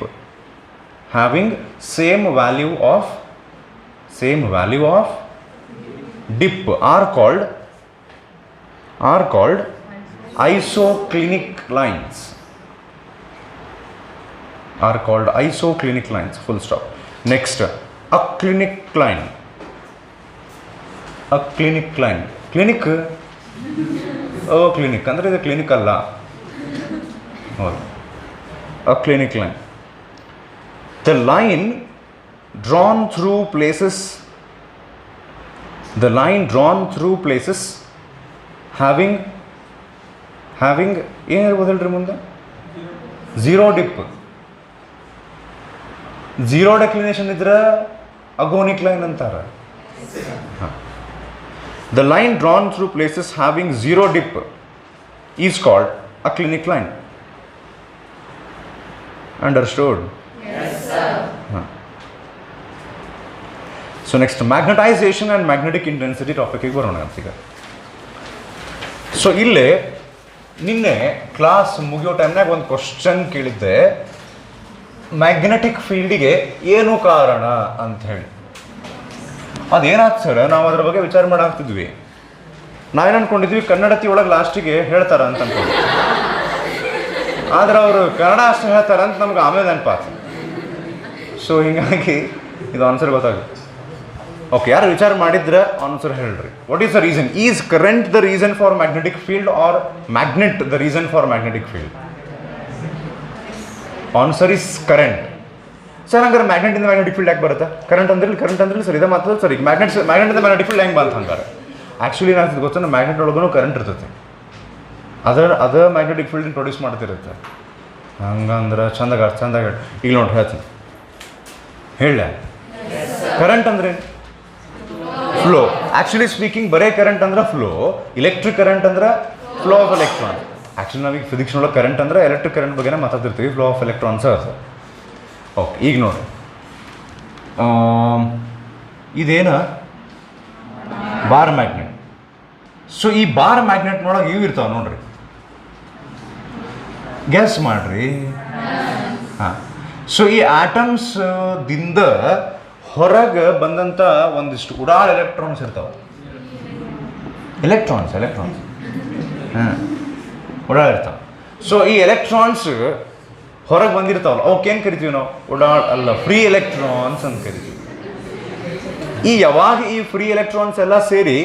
are called isoclinic lines. Full stop. Next, aclinic line. Clinic clinic ಅಂದರೆ ಇದು clinic ಅಲ್ಲ. ಹೌದು, aclinic line. The line drawn through places having ಏನಿರ್ಬೋದು ಹೇಳ್ರಿ ಮುಂದೆ? Zero drip. Zero declination ಇದ್ರೆ agonic line ಅಂತಾರೆ. The line drawn through places having zero dip is called aclinic line. Understood? So next magnetization and magnetic intensity ಟಾಪಿಕ್ಗೆ ಬರೋಣ ಈಗ. So ಇಲ್ಲೇ ನಿನ್ನೆ ಕ್ಲಾಸ್ ಮುಗಿಯೋ ಟೈಮ್ನಾಗ ಒಂದು ಕ್ವಶನ್ ಕೇಳಿದ್ದೆ, ಮ್ಯಾಗ್ನೆಟಿಕ್ ಫೀಲ್ಡಿಗೆ ಏನು ಕಾರಣ ಅಂತ ಹೇಳಿ. ಅದೇನಾಗ್ತದೆ ಸರ್, ನಾವು ಅದ್ರ ಬಗ್ಗೆ ವಿಚಾರ ಮಾಡಾಕ್ತಿದ್ವಿ. ನಾವೇನು ಅಂದ್ಕೊಂಡಿದ್ವಿ, ಕನ್ನಡತಿ ಒಳಗೆ ಲಾಸ್ಟಿಗೆ ಹೇಳ್ತಾರ ಅಂತ ಅನ್ಕೊಂಡು. ಆದ್ರೆ ಅವರು ಕನ್ನಡ ಅಷ್ಟು ಹೇಳ್ತಾರ ಅಂತ ನಮ್ಗೆ ಆಮೇಲೆ ನೆನಪಾಗ್ತದೆ. ಸೊ ಹೀಗಾಗಿ ಇದು ಆನ್ಸರ್ ಗೊತ್ತಾಗುತ್ತೆ. ಓಕೆ, ಯಾರು ವಿಚಾರ ಮಾಡಿದ್ರೆ ಆನ್ಸರ್ ಹೇಳ್ರಿ. What is the reason? Is current the reason for magnetic field or magnet the reason for magnetic field? Answer is current. Sir ಹಂಗಾರೆ ಮ್ಯಾಗ್ನೆಟಿಂದ ಮ್ಯಾಗ್ನೆಟಿಕ್ ಫೀಲ್ಡ್ ಯಾಕೆ ಬರುತ್ತೆ? ಕರೆಂಟ್ ಅಂದ್ರೆ ಸರ್ ಇದೆ ಮಾತ್ರ ಸರ್. ಈಗ ಮ್ಯಾಗ್ನೆಟಿಂದ ಮ್ಯಾಗ್ನೆಟಿಕ್ ಫೀಲ್ಡ್ ಹೆಂಗೆ ಬಂತ ಹಂಗಾರೆ? ಆ್ಯಕ್ಚುಲಿ ಏನಾಗ್ತದೆ ಗೊತ್ತಾ, ಮ್ಯಾಗ್ನೆಟ್ ಒಳಗೂ ಕರೆಂಟ್ ಇರ್ತೈತೆ. ಅದ ಮ್ಯಾಗ್ನೆಟಿಕ್ ಫೀಲ್ಡ್ ಪ್ರೊಡ್ಯೂಸ್ ಮಾಡ್ತಿರುತ್ತೆ. ಹಂಗಂದ್ರೆ ಚಂದಾಗ ಈಗ ನೋಡಿ ಹೇಳ್ತೀನಿ. ಹೇಳ ಕರೆಂಟ್ ಅಂದ್ರೆ ಫ್ಲೋ. ಆ್ಯಕ್ಚುಲಿ ಸ್ಪೀಕಿಂಗ್ ಬರೇ ಕರೆಂಟ್ ಅಂದ್ರೆ ಫ್ಲೋ, ಎಲೆಕ್ಟ್ರಿಕ್ ಕರೆಂಟ್ ಅಂದ್ರೆ ಫ್ಲೋ ಆಫ್ ಎಲೆಕ್ಟ್ರಾನ್. ಆ್ಯಕ್ಚುಲಿ ನಾವೀಗ ಫಿಸಿಕ್ಸ್ನೊಳಗೆ ಕರೆಂಟ್ ಅಂದ್ರೆ ಎಲೆಕ್ಟ್ರಿಕ್ ಕರೆಂಟ್ ಬಗ್ಗೆನೇ ಮಾತಾಡ್ತಿರ್ತೀವಿ, flow of electrons sir. Okay, ಈಗ ನೋಡಿ ಇದೇನು ಬಾರ್ ಮ್ಯಾಗ್ನೆಟ್. ಸೊ ಈ ಬಾರ್ ಮ್ಯಾಗ್ನೆಟ್ನೊಳಗೆ ಇವು ಇರ್ತಾವೆ ನೋಡ್ರಿ, ಗೆಸ್ ಮಾಡ್ರಿ. ಹಾಂ, ಸೊ ಈ ಆಟಮ್ಸ್ ದಿಂದ ಹೊರಗೆ ಬಂದಂಥ ಒಂದಿಷ್ಟು ಉಡಾಳ್ ಎಲೆಕ್ಟ್ರಾನ್ಸ್ ಇರ್ತಾವೆ. ಎಲೆಕ್ಟ್ರಾನ್ಸ್ ಹಾಂ ಉಡಾಳ್ ಇರ್ತಾವೆ. ಸೊ ಈ ಎಲೆಕ್ಟ್ರಾನ್ಸ್ ಹೊರಗೆ ಬಂದಿರ್ತಾವಲ್ಲ ಅವಕ್ಕೇನು ಕರಿತೀವಿ ನಾವು? ಉಡಾಳ್ ಅಲ್ಲ, ಫ್ರೀ ಎಲೆಕ್ಟ್ರಾನ್ಸ್ ಅಂತ ಕರಿತೀವಿ. ಈ ಯಾವಾಗ ಈ ಫ್ರೀ ಎಲೆಕ್ಟ್ರಾನ್ಸ್ ಎಲ್ಲ ಸೇರಿ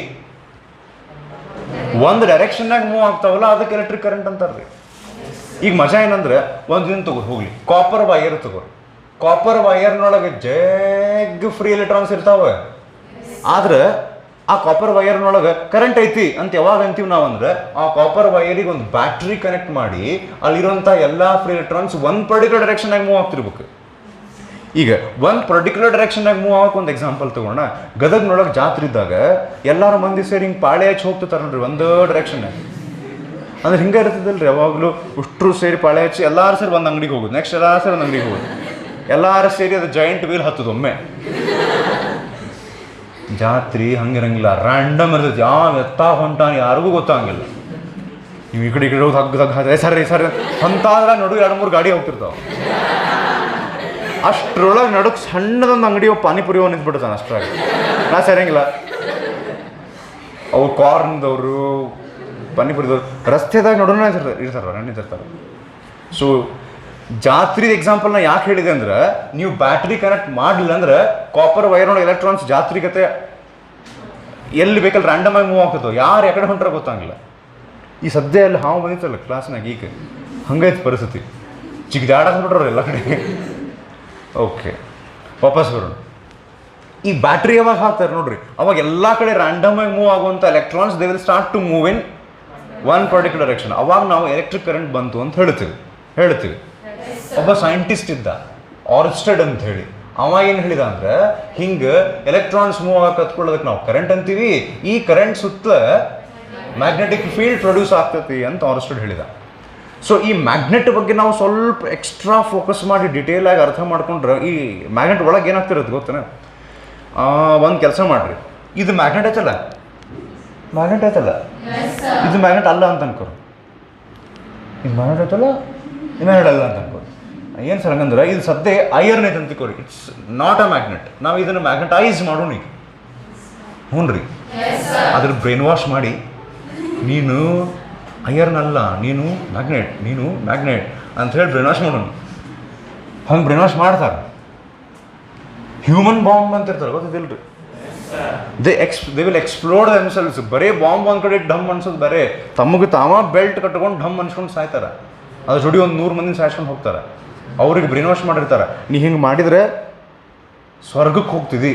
ಒಂದು ಡೈರೆಕ್ಷನ್ನಾಗ ಮೂವ್ ಆಗ್ತಾವಲ್ಲ ಅದಕ್ಕೆ ಎಲೆಕ್ಟ್ರಿಕ್ ಕರೆಂಟ್ ಅಂತಾರ್ರಿ. ಈಗ ಮಜಾ ಏನಂದ್ರೆ ಒಂದು ದಿನ ತಗೋ ಹೋಗ್ಲಿ, ಕಾಪರ್ ವೈರ್ ತಗೋರಿ. ಕಾಪರ್ ವೈರ್ನೊಳಗೆ ಜಗ್ ಫ್ರೀ ಎಲೆಕ್ಟ್ರಾನ್ಸ್ ಇರ್ತಾವೆ. ಆದ್ರೆ ಆ ಕಾಪರ್ ವೈರ್ನೊಳಗೆ ಕರೆಂಟ್ ಐತಿ ಅಂತ ಯಾವಾಗ ಅಂತೀವಿ ನಾವು ಅಂದ್ರೆ, ಆ ಕಾಪರ್ ವೈರಿಗೆ ಒಂದು ಬ್ಯಾಟ್ರಿ ಕನೆಕ್ಟ್ ಮಾಡಿ ಅಲ್ಲಿರುವಂಥ ಎಲ್ಲ ಫ್ರೀ ಎಲೆಕ್ಟ್ರಾನ್ಸ್ ಒಂದು ಪರ್ಟಿಕ್ಯುಲರ್ ಡೈರೆಕ್ಷನ್ನಾಗ ಮೂವ್ ಆಗ್ತಿರ್ಬೇಕು. ಈಗ ಒಂದು ಪರ್ಟಿಕ್ಯುಲರ್ ಡೈರೆಕ್ಷನ್ನಾಗ ಮೂವ್ ಆಗಕ್ಕೆ ಒಂದು ಎಕ್ಸಾಂಪಲ್ ತಗೋಣ. ಗದಗ್ನೊಳಗೆ ಜಾತ್ರೆ ಇದ್ದಾಗ ಎಲ್ಲರೂ ಮಂದಿ ಸೇರಿ ಹಿಂಗೆ ಪಾಳೆ ಹಚ್ಚಿ ಹೋಗ್ತಿರ್ತಾರೆ ನೋಡ್ರಿ ಒಂದು ಡೈರೆಕ್ಷನ್ನಾಗ. ಅಂದ್ರೆ ಹಿಂಗೆ ಇರ್ತದಲ್ರಿ, ಯಾವಾಗಲೂ ಉಷ್ಟ್ರು ಸೇರಿ ಪಾಳೆ ಹಚ್ಚಿ ಎಲ್ಲರೂ ಸೇರಿ ಒಂದು ಅಂಗಡಿಗೆ ಹೋಗೋದು, ನೆಕ್ಸ್ಟ್ ಎಲ್ಲರೂ ಸೇರಿ ಒಂದು ಅಂಗಡಿಗೆ ಹೋಗೋದು, ಎಲ್ಲರೂ ಸೇರಿ ಅದು ಜಾಯಿಂಟ್ ವೀಲ್ ಹತ್ತದ ಒಮ್ಮೆ. ಜಾತ್ರೆ ಹಂಗಿರಂಗಿಲ್ಲ, ರ್ಯಾಂಡಮ್ ಇರ್ತೈತಿ, ಯಾವ ಎತ್ತ ಹೊಂಟಾನ ಯಾರಿಗೂ ಗೊತ್ತಾಗಂಗಿಲ್ಲ. ನೀವು ಈ ಕಡೆ ಹೋಗಿ ಹಗ್ಗದಾಗ ಸರಿ ಅಂತಾದ್ರೆ ನಡು 2-3 ಗಾಡಿ ಹೋಗ್ತಿರ್ತಾವೆ. ಅಷ್ಟರೊಳಗೆ ನಡುಕ್ ಸಣ್ಣದೊಂದು ಅಂಗಡಿ ಪಾನಿಪುರಿ ನಿಂತ್ಬಿಡ್ತಾನೆ ಅಷ್ಟ್ರಾಗ. ನಾ ಸರಿಯಂಗಿಲ್ಲ, ಅವು ಕಾರ್ನ್ದವರು ಪಾನಿಪುರಿದವ್ರು ರಸ್ತೆದಾಗ ನೋಡೋಣ ನಿಂತಿರ್ತಾರೆ. ಸೊ ಜಾತ್ರೆ ಎಕ್ಸಾಂಪಲ್ನ ಯಾಕೆ ಹೇಳಿದೆ ಅಂದ್ರೆ, ನೀವು ಬ್ಯಾಟ್ರಿ ಕನೆಕ್ಟ್ ಮಾಡಲಿಲ್ಲ ಅಂದ್ರೆ ಕಾಪರ್ ವೈರ್ನೊಳಗೆ ಎಲೆಕ್ಟ್ರಾನ್ಸ್ ಜಾತ್ರಿಗತೆ ಎಲ್ಲಿ ಬೇಕಲ್ಲಿ ರ್ಯಾಂಡಮ್ ಆಗಿ ಮೂವ್ ಆಗ್ತಿರ್ತಾವೆ, ಯಾರು ಯಾಕಡೆ ಹೊಂಟ್ರೆ ಗೊತ್ತಾಗಿಲ್ಲ. ಈ ಸದ್ಯ ಅಲ್ಲಿ ಹಾವು ಬಂದಿತ್ತಲ್ಲ ಕ್ಲಾಸ್ನಾಗ, ಈಗ ಹಂಗೈತೆ ಪರಿಸ್ಥಿತಿ, ಚಿಕ್ಕದಾಡ್ಬಿಟ್ರವ್ರು ಎಲ್ಲ ಕಡೆ. ಓಕೆ, ವಾಪಸ್ ಬರೋಣ. ಈ ಬ್ಯಾಟ್ರಿ ಯಾವಾಗ ಹಾಕ್ತಾರೆ ನೋಡ್ರಿ, ಅವಾಗ ಎಲ್ಲ ಕಡೆ ರ್ಯಾಂಡಮ್ ಆಗಿ ಮೂವ್ ಆಗುವಂಥ electrons they will start to move in one particular direction. ಅವಾಗ ನಾವು ಎಲೆಕ್ಟ್ರಿಕ್ ಕರೆಂಟ್ ಬಂತು ಅಂತ ಹೇಳ್ತೀವಿ. ಒಬ್ಬ ಸೈಂಟಿಸ್ಟ್ ಇದ್ದ, ಆರ್ಸ್ಟೆಡ್ ಅಂತ ಹೇಳಿ. ಅವ ಏನು ಹೇಳಿದ ಅಂದ್ರೆ, ಹಿಂಗೆ ಎಲೆಕ್ಟ್ರಾನ್ಸ್ ಮೂವ್ ಆಗಿ ಕತ್ಕೊಳ್ಳೋದಕ್ಕೆ ನಾವು ಕರೆಂಟ್ ಅಂತೀವಿ, ಈ ಕರೆಂಟ್ ಸುತ್ತ ಮ್ಯಾಗ್ನೆಟಿಕ್ ಫೀಲ್ಡ್ ಪ್ರೊಡ್ಯೂಸ್ ಆಗ್ತೈತಿ ಅಂತ ಆರ್ಸ್ಟೆಡ್ ಹೇಳಿದ. ಸೊ ಈ ಮ್ಯಾಗ್ನೆಟ್ ಬಗ್ಗೆ ನಾವು ಸ್ವಲ್ಪ ಎಕ್ಸ್ಟ್ರಾ ಫೋಕಸ್ ಮಾಡಿ ಡಿಟೇಲ್ ಆಗಿ ಅರ್ಥ ಮಾಡ್ಕೊಂಡ್ರೆ, ಈ ಮ್ಯಾಗ್ನೆಟ್ ಒಳಗೆ ಏನಾಗ್ತಿರುತ್ತೆ ಗೊತ್ತೇನೆ? ಒಂದು ಕೆಲಸ ಮಾಡ್ರಿ, ಇದು ಮ್ಯಾಗ್ನೆಟ್ ಐತಲ್ಲ, ಇದು ಮ್ಯಾಗ್ನೆಟ್ ಅಲ್ಲ ಅಂತ ಅನ್ಕೋರು. ಇದು ಮ್ಯಾಗ್ನೆಟ್ ಐತಲ್ಲ, ಇದು ಮ್ಯಾಗ್ನೆಟ್ ಅಲ್ಲ ಅಂತ ಅನ್ಕೋರು. ಏನು ಸರ್ ಹಂಗಂದ್ರೆ, ಇದು ಸದ್ಯ ಐರನ್ ಐತೆ ಅಂತಿಕೋರಿ, ಇಟ್ಸ್ ನಾಟ್ ಅ ಮ್ಯಾಗ್ನೆಟ್. ನಾವು ಇದನ್ನು ಮ್ಯಾಗ್ನೆಟೈಸ್ ಮಾಡೋಣ ಈಗ. ಹ್ಞೂ ರೀ, ಅದ್ರ ಬ್ರೈನ್ ವಾಶ್ ಮಾಡಿ, ನೀನು ಐರನ್ ಅಲ್ಲ, ನೀನು ಮ್ಯಾಗ್ನೆಟ್ ಅಂತ ಹೇಳಿ ಬ್ರೈನ್ ವಾಶ್ ಮಾಡೋಣ. ಹಂಗೆ ಬ್ರೈನ್ ವಾಶ್ ಮಾಡ್ತಾರೆ. ಹ್ಯೂಮನ್ ಬಾಂಬ್ ಅಂತ ಇರ್ತಾರೆ, ಗೊತ್ತಿಲ್ರಿ? They will explored themselves. ಬರೀ ಬಾಂಬ್ ಒಂದು ಕಡೆ ಢಮ್ ಅನ್ಸೋದು ಬೇರೆ, ತಮಗೆ ಬೆಲ್ಟ್ ಕಟ್ಕೊಂಡು ಢಮ್ ಅನ್ಸ್ಕೊಂಡು ಸಾಯ್ತಾರೆ. ಅದ್ರ ಜೋಡಿ ಒಂದು 100 ಮಂದಿನ ಸಾಯ್ಸ್ಕೊಂಡು ಹೋಗ್ತಾರೆ. ಅವ್ರಿಗೆ ಬ್ರೈನ್ ವಾಶ್ ಮಾಡಿರ್ತಾರೆ, ನೀ ಹಿಂಗೆ ಮಾಡಿದರೆ ಸ್ವರ್ಗಕ್ಕೆ ಹೋಗ್ತಿದ್ದಿ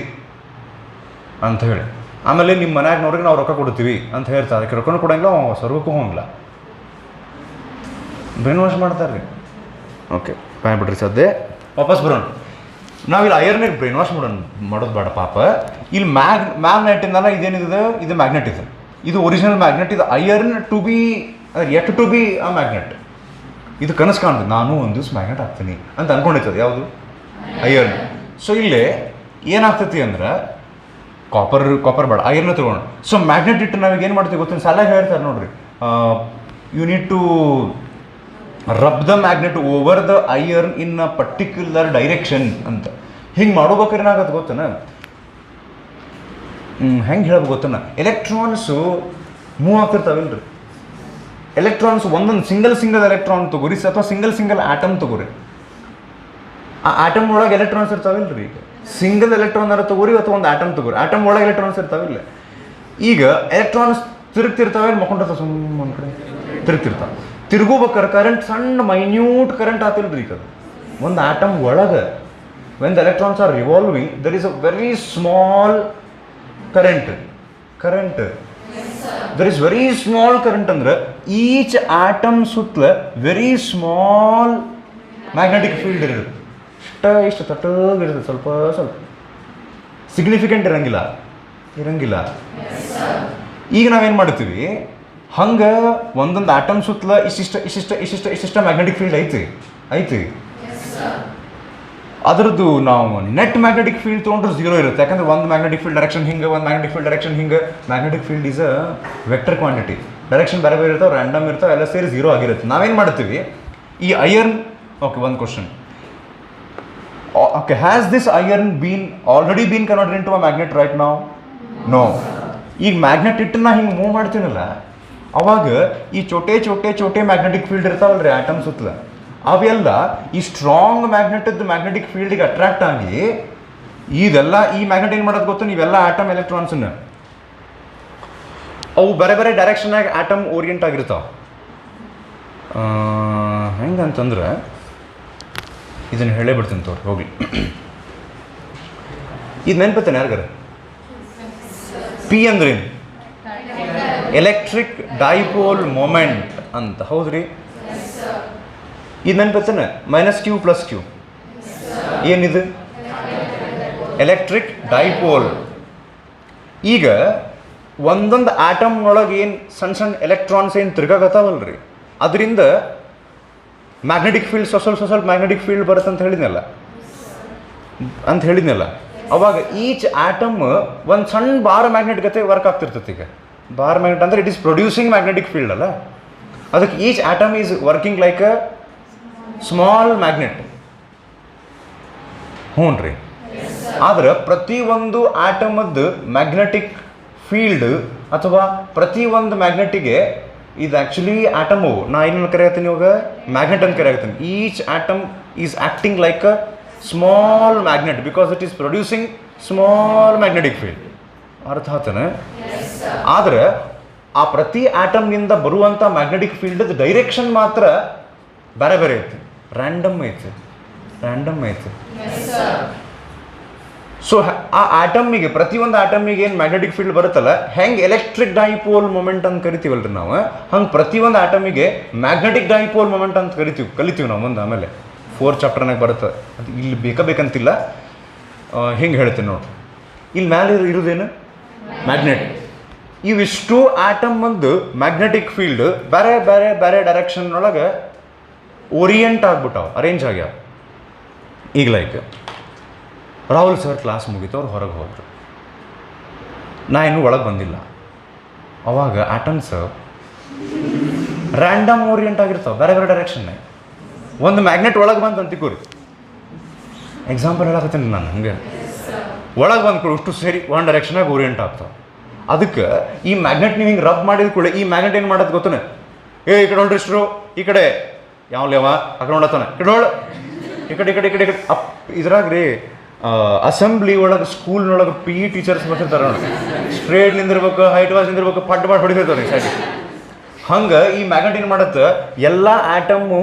ಅಂತ ಹೇಳಿ. ಆಮೇಲೆ ನಿಮ್ಮ ಮನ್ಯಾಗಿನವ್ರಿಗೆ ನಾವು ರೊಕ್ಕ ಕೊಡ್ತೀವಿ ಅಂತ ಹೇಳ್ತಾರೆ. ಅದಕ್ಕೆ ರೊಕ್ಕನೂ ಕೊಡಂಗಿಲ್ಲ, ಸ್ವರ್ಗಕ್ಕೂ ಹೋಗಂಗಿಲ್ಲ. ಬ್ರೈನ್ ವಾಶ್ ಮಾಡ್ತಾರೆ ರೀ. ಓಕೆ, ಬಿಡ್ರಿ, ಸದ್ಯ ವಾಪಸ್ ಬರೋಣ. ನಾವಿಲ್ಲಿ ಐರನ್ಗೆ ಬ್ರೈನ್ ವಾಶ್ ಮಾಡೋದು ಬೇಡ ಪಾಪ. ಇಲ್ಲಿ ಮ್ಯಾಗ್ನೆಟಿಂದಲ್ಲ ಇದೇನಿದೆ, ಇದು ಮ್ಯಾಗ್ನೆಟ್ ಇದೆ, ಇದು ಒರಿಜಿನಲ್ ಮ್ಯಾಗ್ನೆಟ್. ಇದು ಐರನ್ ಟು ಬಿ ಆ ಮ್ಯಾಗ್ನೆಟ್. ಇದು ಕನಸು ಕಾಣ್ತದೆ, ನಾನು ಒಂದು ದಿವ್ಸ ಮ್ಯಾಗ್ನೆಟ್ ಆಗ್ತೀನಿ ಅಂತ ಅನ್ಕೊಂಡಿರ್ತದೆ. ಯಾವುದು? ಐರನ್. ಸೊ ಇಲ್ಲೇ ಏನಾಗ್ತೈತಿ ಅಂದ್ರೆ, ಕಾಪರ್ ಬೇಡ, ಐರನ್ ತಗೋಣ. ಸೊ ಮ್ಯಾಗ್ನೆಟ್ ಇಟ್ಟು ನಾವೀಗ ಏನು ಮಾಡ್ತೀವಿ ಗೊತ್ತಿಲ್ಲ, ಸಲ ಹೇಳ್ತಾರೆ ನೋಡ್ರಿ, you need to rub the magnet over the iron in a particular direction ಅಂತ. ಹಿಂಗೆ ಮಾಡ್ಬೇಕಾದ್ರೆ ಏನಾಗತ್ತೆ ಗೊತ್ತನ? ಹೆಂಗೆ ಹೇಳ್ಬೇಕು ಗೊತ್ತನ? ಎಲೆಕ್ಟ್ರಾನ್ಸು ಮೂವ್ ಆಗ್ತಿರ್ತಾವಿಲ್ರಿ. ಎಲೆಕ್ಟ್ರಾನ್ಸ್ ಒಂದೊಂದು ಸಿಂಗಲ್ ಎಲೆಕ್ಟ್ರಾನ್ ತಗೋರಿ, ಅಥವಾ ಸಿಂಗಲ್ ಆಟಮ್ ತಗೋರಿ. ಆ ಆಟಮ್ ಒಳಗೆ ಎಲೆಕ್ಟ್ರಾನ್ಸ್ ಇರ್ತಾವಿಲ್ರಿ. ಈಗ ಸಿಂಗಲ್ ಎಲೆಕ್ಟ್ರಾನ್ ತಗೋರಿ ಅಥವಾ ಒಂದು ಆಟಮ್ ತಗೋರಿ, ಆಟಮ್ ಒಳಗೆ ಎಲೆಕ್ಟ್ರಾನ್ಸ್ ಇರ್ತಾವಿಲ್ಲ. ಈಗ ಎಲೆಕ್ಟ್ರಾನ್ಸ್ ತಿರುಗ್ತಿರ್ತಾವೆ, ಮಕ್ಕೊಂಡಿರ್ತಾವೆ, ಸುಮ್ಮನೆ ಒಂದು ಕಡೆ ತಿರುಗ್ತಿರ್ತಾವೆ. ತಿರುಗೋಬೇಕಾರೆ ಕರೆಂಟ್, ಸಣ್ಣ ಮೈನ್ಯೂಟ್ ಕರೆಂಟ್ ಆತಿಲ್ರಿ. ಈಗ ಒಂದು ಆಟಮ್ ಒಳಗೆ when the electrons are revolving, there is a very small current. There is very small current ಅಂದ್ರೆ ಈಚ್ ಆಟಮ್ ಸುತ್ತಲ ವೆರಿ ಸ್ಮಾಲ್ ಮ್ಯಾಗ್ನೆಟಿಕ್ ಫೀಲ್ಡ್ ಇರುತ್ತೆ. ಇಷ್ಟು ತಟ್ಟಗಿರುತ್ತೆ, ಸ್ವಲ್ಪ ಸಿಗ್ನಿಫಿಕೆಂಟ್ ಇರಂಗಿಲ್ಲ. ಇರಂಗಿಲ್ಲ. ಈಗ ನಾವೇನು ಮಾಡ್ತೀವಿ, ಹಂಗೆ ಒಂದೊಂದು ಆಟಮ್ ಸುತ್ತಲ ಇಷ್ಟಿಷ್ಟ ಮ್ಯಾಗ್ನೆಟಿಕ್ ಫೀಲ್ಡ್ ಐತಿ. ಅದರದ್ದು ನಾವು ನೆಟ್ ಮ್ಯಾಗ್ನೆಟಿಕ್ ಫೀಲ್ಡ್ ತೊಗೊಂಡ್ರೆ 0 ಇರುತ್ತೆ. ಯಾಕಂದ್ರೆ ಒಂದು ಮ್ಯಾಗ್ನೆಟಿಕ್ ಫೀಲ್ಡ್ ಡೈರೆಕ್ಷನ್ ಹಿಂಗೆ, ಒಂದು ಮ್ಯಾಗ್ನೆಟಿಕ್ ಫೀಲ್ಡ್ ಡೈರೆಕ್ಷನ್ ಹಿಂಗೆ. Magnetic field is a vector quantity. Direction ಬೇರೆ ಇರ್ತಾವೆ, ರ್ಯಾಂಡಮ್ ಇರ್ತಾವೆ, ಎಲ್ಲ ಸೇರಿ 0 ಆಗಿರುತ್ತೆ. ನಾವೇನು ಮಾಡ್ತೀವಿ, ಈ ಐರನ್, ಓಕೆ ಒಂದು question, okay, has this iron already bean converted into a magnet right ನಾವು? ನೋ. ಈಗ ಮ್ಯಾಗ್ನೆಟ್ ಇಟ್ಟನ್ನ ಹಿಂಗೆ ಮೂವ್ ಮಾಡ್ತೀನಲ್ಲ, ಅವಾಗ ಈ ಚೋಟೆ ಮ್ಯಾಗ್ನೆಟಿಕ್ ಫೀಲ್ಡ್ ಇರ್ತಾವಲ್ರಿ ಆಟಮ್ ಸುತ್ತಲ, ಅವೆಲ್ಲ ಈ ಸ್ಟ್ರಾಂಗ್ ಮ್ಯಾಗ್ನೆಟಿಕ್ ಫೀಲ್ಡಿಗೆ ಅಟ್ರಾಕ್ಟ್ ಆಗಿ ಇದೆಲ್ಲ, ಈ ಮ್ಯಾಗ್ನೆಟ್ ಏನು ಮಾಡೋದು ಗೊತ್ತು, ನೀವೆಲ್ಲ ಆಟಮ್ ಎಲೆಕ್ಟ್ರಾನ್ಸನ್ನ ಅವು ಬೇರೆ ಡೈರೆಕ್ಷನ್ನಾಗ ಆಟಮ್ ಓರಿಯೆಂಟ್ ಆಗಿರ್ತಾವೆ. ಹೆಂಗಂತಂದ್ರೆ ಇದನ್ನು ಹೇಳೇ ಬಿಡ್ತೀನಿ ತೋರಿ, ಹೋಗಿ. ಇದು ನೆನ್ಪತ್ತೇನೆ ಯಾರಿಗಾರ? ಪಿ ಅಂದ್ರೇನು? ಎಲೆಕ್ಟ್ರಿಕ್ ಡೈಪೋಲ್ ಮೊಮೆಂಟ್ ಅಂತ, ಹೌದ್ರಿ? ಇದು ನೆನ್ಪತ್ತೇನೆ? -q + q ಏನಿದು? Electric dipole. ಈಗ ಒಂದೊಂದು ಆಟಮ್ನೊಳಗೆ ಏನು ಸಣ್ಣ ಎಲೆಕ್ಟ್ರಾನ್ಸ್ ಏನು ತಿರ್ಗಾಗತ್ತಾವಲ್ರಿ, ಅದರಿಂದ ಮ್ಯಾಗ್ನೆಟಿಕ್ ಫೀಲ್ಡ್ ಸ್ವಲ್ಪ ಮ್ಯಾಗ್ನೆಟಿಕ್ ಫೀಲ್ಡ್ ಬರುತ್ತೆ ಅಂತ ಹೇಳಿದ್ನಲ್ಲ. ಅವಾಗ ಈಚ್ ಆಟಮ್ ಒಂದು ಸಣ್ಣ ಬಾರ್ ಮ್ಯಾಗ್ನೆಟ್ ಗತೆ ವರ್ಕ್ ಆಗ್ತಿರ್ತೈತಿ. ಈಗ ಬಾರ್ ಮ್ಯಾಗ್ನೆಟ್ ಅಂದರೆ it is producing magnetic field ಅಲ್ಲ, ಅದಕ್ಕೆ each atom is working like a small magnet. ಹ್ಞೂ ರೀ. ಆದ್ರೆ ಪ್ರತಿಯೊಂದು ಆಟಮದ್ದು ಮ್ಯಾಗ್ನೆಟಿಕ್ ಫೀಲ್ಡ್ ಅಥವಾ ಪ್ರತಿಯೊಂದು ಮ್ಯಾಗ್ನೆಟಿಗೆ ಇದು ಆ್ಯಕ್ಚುಲಿ ಆಟಮು, ನಾ ಏನನ್ನು ಕರೆಯತ್ತೀನಿ ಇವಾಗ, ಮ್ಯಾಗ್ನೆಟ್ ಅಂತ ಕರೆಯತ್ತೀನಿ. Each atom is acting like a small magnet because it is producing small magnetic field. ಅರ್ಥ ಆತನ? ಆದ್ರೆ ಆ ಪ್ರತಿ ಆಟಮ್ನಿಂದ ಬರುವಂಥ ಮ್ಯಾಗ್ನೆಟಿಕ್ ಫೀಲ್ಡ್ ಡೈರೆಕ್ಷನ್ ಮಾತ್ರ ಬೇರೆ ಐತಿ, ರ್ಯಾಂಡಮ್ ಐತಿ. ಸೊ ಆ ಆಟಮಿಗೆ, ಪ್ರತಿಯೊಂದು ಆಟಮಿಗೆ ಏನು ಮ್ಯಾಗ್ನೆಟಿಕ್ ಫೀಲ್ಡ್ ಬರುತ್ತಲ್ಲ, ಹೆಂಗೆ ಎಲೆಕ್ಟ್ರಿಕ್ ಡೈಪೋಲ್ ಮೊಮೆಂಟ್ ಅಂತ ಕರಿತೀವಲ್ರಿ ನಾವು, ಹಂಗೆ ಪ್ರತಿಯೊಂದು ಆಟಮಿಗೆ ಮ್ಯಾಗ್ನೆಟಿಕ್ ಡೈಪೋಲ್ ಮೊಮೆಂಟ್ ಅಂತ ಕಲಿತೀವಿ ನಾವು ಮುಂದೆ. ಆಮೇಲೆ 4th ಚಾಪ್ಟರ್ನಾಗ ಬರುತ್ತೆ ಅದು, ಇಲ್ಲಿ ಬೇಕಂತಿಲ್ಲ. ಹಿಂಗೆ ಹೇಳ್ತೀನಿ ನೋಡ್ರಿ, ಇಲ್ಲಿ ಮೇಲೆ ಇರೋದೇನು ಮ್ಯಾಗ್ನೆಟ್. ಇವಿಷ್ಟು ಆಟಮ್ ಒಂದು ಮ್ಯಾಗ್ನೆಟಿಕ್ ಫೀಲ್ಡ್ ಬೇರೆ ಡೈರೆಕ್ಷನ್ ಒಳಗೆ ಓರಿಯೆಂಟ್ ಆಗ್ಬಿಟ್ಟಾವ, ಅರೇಂಜ್ ಆಗ್ಯಾವ. ಈಗ ಲೈಕ್ ರಾಹುಲ್ ಸರ್ ಕ್ಲಾಸ್ ಮುಗಿತು, ಅವ್ರು ಹೊರಗೆ ಹೋದ್ರು, ನಾ ಇನ್ನೂ ಒಳಗೆ ಬಂದಿಲ್ಲ. ಅವಾಗ ಆಟಮ್ಸ್ ರ್ಯಾಂಡಮ್ ಓರಿಯೆಂಟ್ ಆಗಿರ್ತಾವೆ ಬೇರೆ ಡೈರೆಕ್ಷನ್ನೇ. ಒಂದು ಮ್ಯಾಗ್ನೆಟ್ ಒಳಗೆ ಬಂತು ಅಂತಿಕೋರಿ, ಎಕ್ಸಾಂಪಲ್ ಹೇಳಕತ್ತೀನಿ ನಾನು. ಹಂಗೆ ಒಳಗೆ ಬಂದ್ಕೊಡು ಇಷ್ಟು ಸೇರಿ ಒಂದು ಡೈರೆಕ್ಷನಾಗ ಓರಿಯೆಂಟ್ ಆಗ್ತಾವೆ. ಅದಕ್ಕೆ ಈ ಮ್ಯಾಗ್ನೆಟ್ ನೀವು ಹಿಂಗೆ ರಬ್ ಮಾಡಿದ ಕೂಡ ಈ ಮ್ಯಾಗ್ನೆಟ್ ಏನು ಮಾಡೋದು ಗೊತ್ತನೇ, ಈ ಕಡೆ ಹೊಳ್ರಿ ಇಷ್ಟರು, ಈ ಕಡೆ ಯಾವ ಲೇವ ಆ ಕಡೆ ನೋಡತ್ತಾನೆ, ಈ ಕಡೆ ಅಪ್. ಇದ್ರಾಗ ರೀ ಅಸೆಂಬ್ಲಿ ಒಳಗೆ ಸ್ಕೂಲ್ನೊಳಗೆ PE ಟೀಚರ್ಸ್ ಬರ್ತಿರ್ತಾರೆ ನೋಡಿ, ಸ್ಟ್ರೇಟ್ ನಿಂದಿರ್ಬೇಕು, ಹೈಟ್ ವಾಸ್ ನಿಂದಿರ್ಬೇಕು, ಪಡ್ ಮಾಡಿ ಹೊಡಿತಿರ್ತಾರೆ ಸೈಡ್. ಹಂಗೆ ಈ ಮ್ಯಾಗ್ನೆಟ್ ಏನು ಮಾಡುತ್ತೆ, ಎಲ್ಲ ಆಟಮು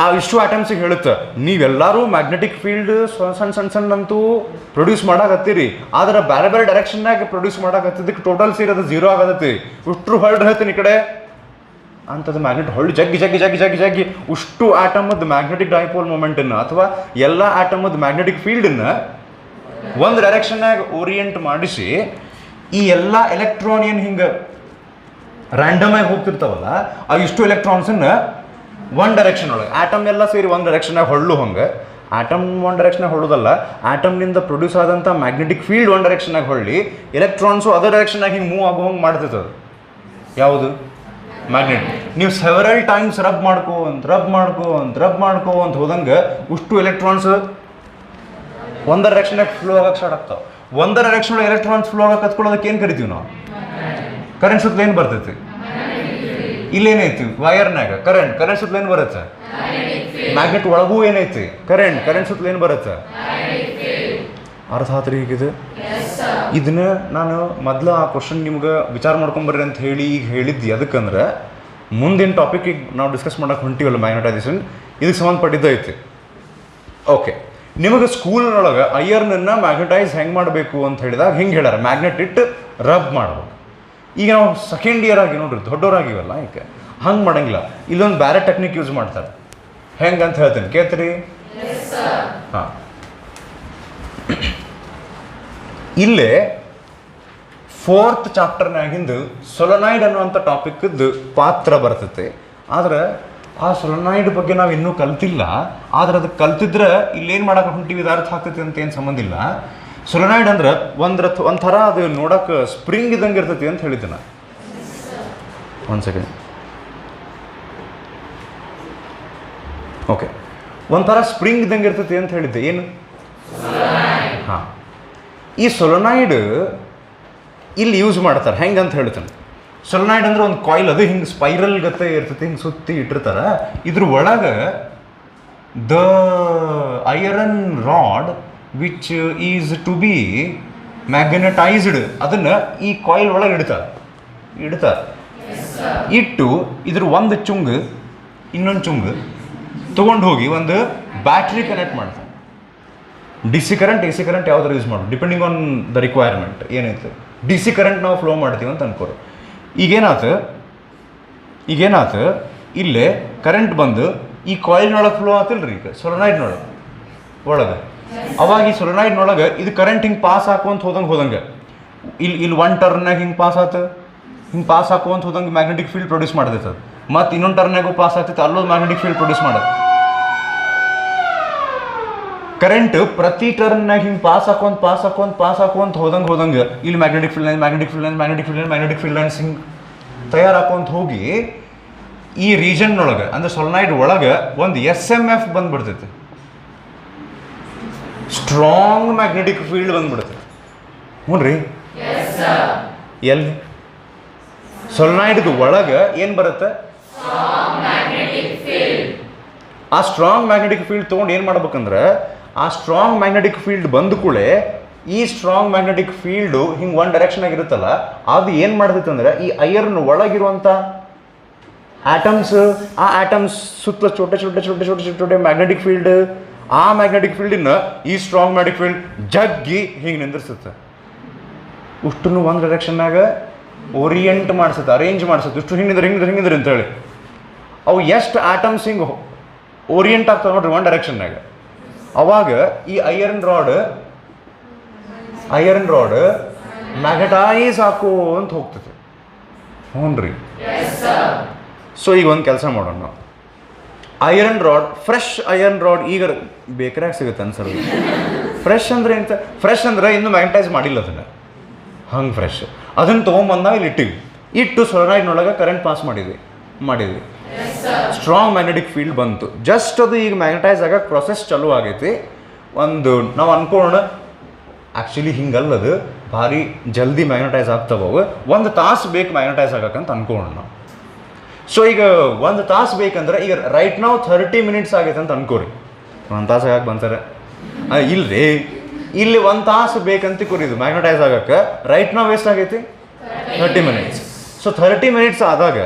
ಆ ಇಷ್ಟು ಆಟಮ್ಸಿಗೆ ಹೇಳುತ್ತೆ, ನೀವೆಲ್ಲರೂ ಮ್ಯಾಗ್ನೆಟಿಕ್ ಫೀಲ್ಡ್ ಸಣ್ಣಂತೂ ಪ್ರೊಡ್ಯೂಸ್ ಮಾಡಾಕತ್ತೀರಿ, ಆದ್ರೆ ಬೇರೆ ಡೈರೆಕ್ಷನ್ನಾಗ ಪ್ರೊಡ್ಯೂಸ್ ಮಾಡಾಕತ್ತಿದ್ದಕ್ಕೆ ಟೋಟಲ್ ಸೇರೋದು 0 ಆಗತ್ತೈತಿ. ಉಷ್ಟ್ರು ಹೊರಡ್ರಿ ಹೇಳ್ತೀನಿ ಈ ಕಡೆ ಅಂಥದ್ದು ಮ್ಯಾಗ್ನೆಟ್ ಹೊಳ್ಳಿ ಜಗ್ಗಿ ಉಷ್ಟು ಆಟಮದ್ದು ಮ್ಯಾಗ್ನೆಟಿಕ್ ಡೈಪೋಲ್ ಮೊಮೆಂಟನ್ನು ಅಥವಾ ಎಲ್ಲ ಆಟಮದ್ದು ಮ್ಯಾಗ್ನೆಟಿಕ್ ಫೀಲ್ಡನ್ನು ಒಂದು ಡೈರೆಕ್ಷನ್ನಾಗ ಓರಿಯೆಂಟ್ ಮಾಡಿಸಿ, ಈ ಎಲ್ಲ ಎಲೆಕ್ಟ್ರಾನ್ ಏನು ಹಿಂಗೆ ರ್ಯಾಂಡಮ್ ಆಗಿ ಹೋಗ್ತಿರ್ತಾವಲ್ಲ, ಆ ಇಷ್ಟು ಎಲೆಕ್ಟ್ರಾನ್ಸನ್ನು ಒಂದು ಡೈರೆಕ್ಷನ್ ಒಳಗೆ ಆಟಮ್ ಎಲ್ಲ ಸೇರಿ ಒಂದು ಡೈರೆಕ್ಷನ್ನಾಗ ಹೊಳ್ಳು. ಹಂಗೆ ಆಟಮ್ ಒಂದು ಡೈರೆಕ್ಷನಾಗ ಹೊಳ್ಳೋದಲ್ಲ, ಆಟಮ್ನಿಂದ ಪ್ರೊಡ್ಯೂಸ್ ಆದಂಥ ಮ್ಯಾಗ್ನೆಟಿಕ್ ಫೀಲ್ಡ್ ಒಂದು ಡೈರೆಕ್ಷನ್ನಾಗ ಹೊಳ್ಳಿ, ಎಲೆಕ್ಟ್ರಾನ್ಸು ಅದರ್ ಡೈರೆಕ್ಷನ್ನಾಗ ಹಿಂಗೆ ಮೂವ್ ಆಗೋ ಹಂಗೆ ಮಾಡ್ತಿರ್ತದೆ. ಯಾವುದು? ಮ್ಯಾಗ್ನೆಟ್. ನೀವು ಸೆವರಲ್ ಟೈಮ್ಸ್ ರಬ್ ಮಾಡ್ಕೋ ಅಂತ ಹೋದಂಗೆ ಉಷ್ಟು ಎಲೆಕ್ಟ್ರಾನ್ಸ್ ಒಂದು ಡೈರೆಕ್ಷನ್ನಾಗ ಫ್ಲೋ ಆಗಕ್ಕೆ ಸ್ಟಾರ್ಟ್ ಆಗ್ತಾವೆ. ಒಂದು ಡೈರೆಕ್ಷನ್ ಒಳಗೆ ಎಲೆಕ್ಟ್ರಾನ್ಸ್ ಫ್ಲೋ ಆಗಕ್ಕೆ ಕತ್ಕೊಳ್ಳೋದಕ್ಕೆ ಏನು ಕರಿತೀವಿ ನಾವು? ಕರೆಂಟ್ ಸುತ್ತಲೂ ಏನು ಬರ್ತೈತಿ? ಇಲ್ಲೇನೈತಿ ವೈರ್ನಾಗ ಕರೆಂಟ್ ಸುತ್ತಲೂ ಏನು ಬರುತ್ತೆ? ಮ್ಯಾಗ್ನೆಟ್ ಒಳಗೂ ಏನೈತಿ? ಕರೆಂಟ್ ಸುತ್ತಲೂ ಏನು ಬರುತ್ತೆ? ಅರ್ಥ ಆತ್ರಿ ಈಗಿದು? ಇದನ್ನ ನಾನು ಮೊದಲು ಆ ಕ್ವಶನ್ ನಿಮ್ಗೆ ವಿಚಾರ ಮಾಡ್ಕೊಂಬರ್ರಿ ಅಂತ ಹೇಳಿ ಈಗ ಹೇಳಿದ್ದು ಅದಕ್ಕಂದ್ರೆ ಮುಂದಿನ ಟಾಪಿಕಿಗೆ ನಾವು ಡಿಸ್ಕಸ್ ಮಾಡೋಕೆ ಹೊಂಟಿವಲ್ಲ, ಮ್ಯಾಗ್ನೆಟೈಸೇಷನ್, ಇದಕ್ಕೆ ಸಂಬಂಧಪಟ್ಟಿದ್ದೈತಿ. ಓಕೆ, ನಿಮಗೆ ಸ್ಕೂಲ್ನೊಳಗೆ ಐಯರ್ನನ್ನು ಮ್ಯಾಗ್ನೆಟೈಸ್ ಹೆಂಗೆ ಮಾಡಬೇಕು ಅಂತ ಹೇಳಿದಾಗ ಹಿಂಗೆ ಹೇಳ್ಯಾರ, ಮ್ಯಾಗ್ನೆಟ್ ಇಟ್ಟು ರಬ್ ಮಾಡಬೇಕು. ಈಗ ನಾವು ಸೆಕೆಂಡ್ ಇಯರ್ ಆಗಿ ನೋಡ್ರಿ ದೊಡ್ಡವರಾಗಿವಲ್ಲ, ಈಗ ಹಂಗೆ ಮಾಡಂಗಿಲ್ಲ, ಇಲ್ಲೊಂದು ಬೇರೆ ಟೆಕ್ನಿಕ್ ಯೂಸ್ ಮಾಡ್ತಾರೆ. ಹೆಂಗೆ ಅಂತ ಹೇಳ್ತೀನಿ, ಕೇಳ್ತೀರಿ? ಹಾಂ, ಇಲ್ಲೇ 4th ಚಾಪ್ಟರ್ನಾಗಿಂದು ಸೊಲನಾಯ್ಡ್ ಅನ್ನುವಂಥ ಟಾಪಿಕ್ದು ಪಾತ್ರ ಬರ್ತೈತೆ. ಆದ್ರೆ ಆ ಸೊಲನಾಯ್ಡ್ ಬಗ್ಗೆ ನಾವು ಇನ್ನೂ ಕಲ್ತಿಲ್ಲ. ಆದ್ರೆ ಅದು ಕಲ್ತಿದ್ರೆ ಇಲ್ಲೇನು ಮಾಡಕ್ಕೆ ಹೊಂಟಿವಿ ಇದು ಅರ್ಥ ಆಗ್ತೈತಿ ಅಂತ ಏನು ಸಂಬಂಧ ಇಲ್ಲ. ಸೊಲನಾಯ್ಡ್ ಅಂದ್ರೆ ಒಂಥರ ಅದು ನೋಡಕ್ಕೆ ಸ್ಪ್ರಿಂಗ್ ಇದ್ದಂಗೆ ಇರ್ತೈತಿ ಅಂತ ಹೇಳಿದ್ದೆ ನಾನು. ಒಂದು ಸೆಕೆಂಡ್. ಓಕೆ, ಒಂಥರ ಸ್ಪ್ರಿಂಗ್ ಇದ್ದಂಗೆ ಇರ್ತೈತಿ ಅಂತ ಹೇಳಿದ್ದೆ. ಏನು? ಹಾಂ, ಈ ಸೊಲನಾಯ್ಡ್ ಇಲ್ಲಿ ಯೂಸ್ ಮಾಡ್ತಾರೆ ಹೆಂಗೆ ಅಂತ ಹೇಳ್ತಾನೆ. ಸೊಲನಾಯ್ಡ್ ಅಂದ್ರೆ ಒಂದು ಕಾಯಿಲ್, ಅದು ಹಿಂಗೆ ಸ್ಪೈರಲ್ ಗತೆ ಇರ್ತೈತಿ, ಹಿಂಗೆ ಸುತ್ತಿ ಇಟ್ಟಿರ್ತಾರೆ. ಇದ್ರ ಒಳಗೆ the iron rod which is to be magnetized ಅದನ್ನು ಈ ಕಾಯಿಲ್ ಒಳಗೆ ಇಡ್ತಾರೆ. ಇಟ್ಟು ಇದ್ರ ಒಂದು ಚುಂಗ್ ಇನ್ನೊಂದು ಚುಂಗ್ ತೊಗೊಂಡು ಹೋಗಿ ಒಂದು ಬ್ಯಾಟ್ರಿ ಕನೆಕ್ಟ್ ಮಾಡ್ತಾರೆ. DC ಕರೆಂಟ್ AC ಕರೆಂಟ್ ಯಾವ್ದಾರು ಯೂಸ್ ಮಾಡೋದು ಡಿಪೆಂಡಿಂಗ್ ಆನ್ ದ ರಿಕ್ವೈರ್ಮೆಂಟ್. ಏನೈತೆ DC ಕರೆಂಟ್ ನಾವು ಫ್ಲೋ ಮಾಡ್ತೀವಿ ಅಂತ ಅನ್ಕೋರು. ಈಗೇನಾತು ಇಲ್ಲೇ ಕರೆಂಟ್ ಬಂದು ಈ ಕಾಯಿಲ್ನೊಳಗೆ ಫ್ಲೋ ಆತಿಲ್ರಿ, ಈಗ ಸೊಲನಾಯ್ಡ್ನೊಳಗೆ ಒಳಗೆ. ಅವಾಗ ಈ ಸೊಲನಾಯ್ಡ್ನೊಳಗೆ ಇದು ಕರೆಂಟ್ ಹಿಂಗೆ ಪಾಸ್ ಹಾಕುವಂತ ಹೋದಂಗೆ ಇಲ್ಲಿ ಒನ್ ಟರ್ನಾಗ ಹಿಂಗೆ ಪಾಸ್ ಹಾಕುವಂತ ಹೋದಂಗೆ ಮ್ಯಾಗ್ನೆಟಿಕ್ ಫೀಲ್ಡ್ ಪ್ರೊಡ್ಯೂಸ್ ಮಾಡ್ತೈತೆ ಅದು. ಮತ್ತು ಇನ್ನೊಂದು ಟರ್ನಾಗೂ ಪಾಸ್ ಆಗ್ತೈತೆ, ಅಲ್ಲೊಂದು ಮ್ಯಾಗ್ನೆಟಿಕ್ ಫೀಲ್ಡ್ ಪ್ರೊಡ್ಯೂಸ್ ಮಾಡೋದು. ಕರೆಂಟ್ ಪ್ರತಿ ಟರ್ನ್ನಾಗ ಹಿಂಗೆ ಪಾಸ್ ಹಾಕೊಂತ ಹೋದಂಗೆ ಇಲ್ಲಿ ಮ್ಯಾಗ್ನೆಟಿಕ್ ಫೀಲ್ಡ್ ಲೈನ್ಸ್ ಹಿಂಗೆ ತಯಾರಾಕೊಂತ ಹೋಗಿ ಈ ರೀಜನ್ನೊಳಗೆ ಅಂದ್ರೆ ಸೊಲನಾಯ್ಡ್ ಒಳಗೆ ಒಂದು SMF ಬಂದ್ಬಿಡ್ತೈತೆ, ಸ್ಟ್ರಾಂಗ್ ಮ್ಯಾಗ್ನೆಟಿಕ್ ಫೀಲ್ಡ್ ಬಂದ್ಬಿಡ್ತೈತೆ. ಹ್ಞೂ ರೀ, ಎಲ್ಲಿ ಸೊಲನಾಯ್ಡ್ದು ಒಳಗೆ ಏನು ಬರುತ್ತೆ? ಆ ಸ್ಟ್ರಾಂಗ್ ಮ್ಯಾಗ್ನೆಟಿಕ್ ಫೀಲ್ಡ್ ತೊಗೊಂಡು ಏನು ಮಾಡ್ಬೇಕಂದ್ರೆ, ಆ ಸ್ಟ್ರಾಂಗ್ ಮ್ಯಾಗ್ನೆಟಿಕ್ ಫೀಲ್ಡ್ ಬಂದ ಕೂಡಲೇ ಈ ಸ್ಟ್ರಾಂಗ್ ಮ್ಯಾಗ್ನೆಟಿಕ್ ಫೀಲ್ಡು ಹಿಂಗೆ ಒನ್ ಡೈರೆಕ್ಷನ್ ಆಗಿರುತ್ತಲ್ಲ, ಅದು ಏನು ಮಾಡ್ತೈತೆ ಅಂದ್ರೆ ಈ ಐರನ್ ಒಳಗಿರುವಂಥ ಆಟಮ್ಸ್, ಆ ಆಟಮ್ಸ್ ಸುತ್ತ ಚೋಟೆ ಮ್ಯಾಗ್ನೆಟಿಕ್ ಫೀಲ್ಡ್, ಆ ಮ್ಯಾಗ್ನೆಟಿಕ್ ಫೀಲ್ಡಿನ ಈ ಸ್ಟ್ರಾಂಗ್ ಮ್ಯಾಗ್ನೆಟಿಕ್ ಫೀಲ್ಡ್ ಜಗ್ಗಿ ಹಿಂಗೆ ನಿಂದಿರ್ಸುತ್ತೆ. ಇಷ್ಟನ್ನು ಒಂದು ಡೈರೆಕ್ಷನ್ನಾಗ ಓರಿಯೆಂಟ್ ಮಾಡಿಸುತ್ತೆ, ಅರೇಂಜ್ ಮಾಡಿಸುತ್ತೆ. ಇಷ್ಟು ಹಿಂಗಿದ್ರೆ ಅಂತೇಳಿ ಅವು ಎಷ್ಟು ಆಟಮ್ಸ್ ಹಿಂಗೆ ಓರಿಯೆಂಟ್ ಆಗ್ತವೆ ನೋಡ್ರಿ ಒನ್ ಡೈರೆಕ್ಷನ್ನಾಗ. ಅವಾಗ ಈ ಐರನ್ ರಾಡ್ ಮ್ಯಾಗ್ನೆಟೈಸ್ ಹಾಕೋ ಅಂತ ಹೋಗ್ತದೆ. ಹ್ಞೂ ರೀ. ಸೊ ಈಗ ಒಂದು ಕೆಲಸ ಮಾಡೋಣ ನಾವು. ಫ್ರೆಶ್ ಐರನ್ ರಾಡ್ ಈಗ ಬೇಕರಿಯಾಗಿ ಸಿಗುತ್ತೆ ಅನ್ಸರ್. ಫ್ರೆಶ್ ಅಂದರೆ ಎಂತ? ಫ್ರೆಶ್ ಅಂದರೆ ಇನ್ನೂ ಮ್ಯಾಗ್ನೆಟೈಸ್ ಮಾಡಿಲ್ಲ ಅದನ್ನು, ಹಂಗೆ ಫ್ರೆಶ್. ಅದನ್ನು ತೊಗೊಂಬಂದು ನಾವು ಇಲ್ಲಿ ಇಟ್ಟು ಸೊಲನಾಯ್ಡ್ನೊಳಗೆ ಕರೆಂಟ್ ಪಾಸ್ ಮಾಡಿದ್ವಿ. ಸ್ಟ್ರಾಂಗ್ ಮ್ಯಾಗ್ನೆಟಿಕ್ ಫೀಲ್ಡ್ ಬಂತು. ಜಸ್ಟ್ ಅದು ಈಗ ಮ್ಯಾಗ್ನೆಟೈಸ್ ಆಗಕ್ಕೆ ಪ್ರೊಸೆಸ್ ಚಾಲೂ ಆಗೈತಿ. ನಾವು ಅನ್ಕೊಳ್ಳೋಣ ಆ್ಯಕ್ಚುಲಿ ಹಿಂಗಲ್ಲದು, ಭಾರಿ ಜಲ್ದಿ ಮ್ಯಾಗ್ನೆಟೈಸ್ ಆಗ್ತಾವವು. 1 ತಾಸು ಬೇಕು ಮ್ಯಾಗ್ನೆಟೈಸ್ ಆಗಕ್ಕಂತ ಅನ್ಕೊಳ್ಳೋಣ ನಾವು. ಸೊ ಈಗ 1 ತಾಸು ಬೇಕಂದ್ರೆ ಈಗ ರೈಟ್ ನಾವು 30 ಮಿನಿಟ್ಸ್ ಆಗೈತೆ ಅಂತ ಅನ್ಕೋರಿ. 1 ತಾಸು ಆಗಕ್ಕೆ ಬಂತಾರೆ ಇಲ್ರಿ, ಇಲ್ಲಿ 1 ತಾಸು ಬೇಕಂತ ಕೂರಿದು ಮ್ಯಾಗ್ನೆಟೈಸ್ ಆಗಕ್ಕೆ. ರೈಟ್ ನಾವು ಎಷ್ಟಾಗೈತಿ? 30 ಮಿನಿಟ್ಸ್. ಸೊ 30 ಮಿನಿಟ್ಸ್ ಆದಾಗ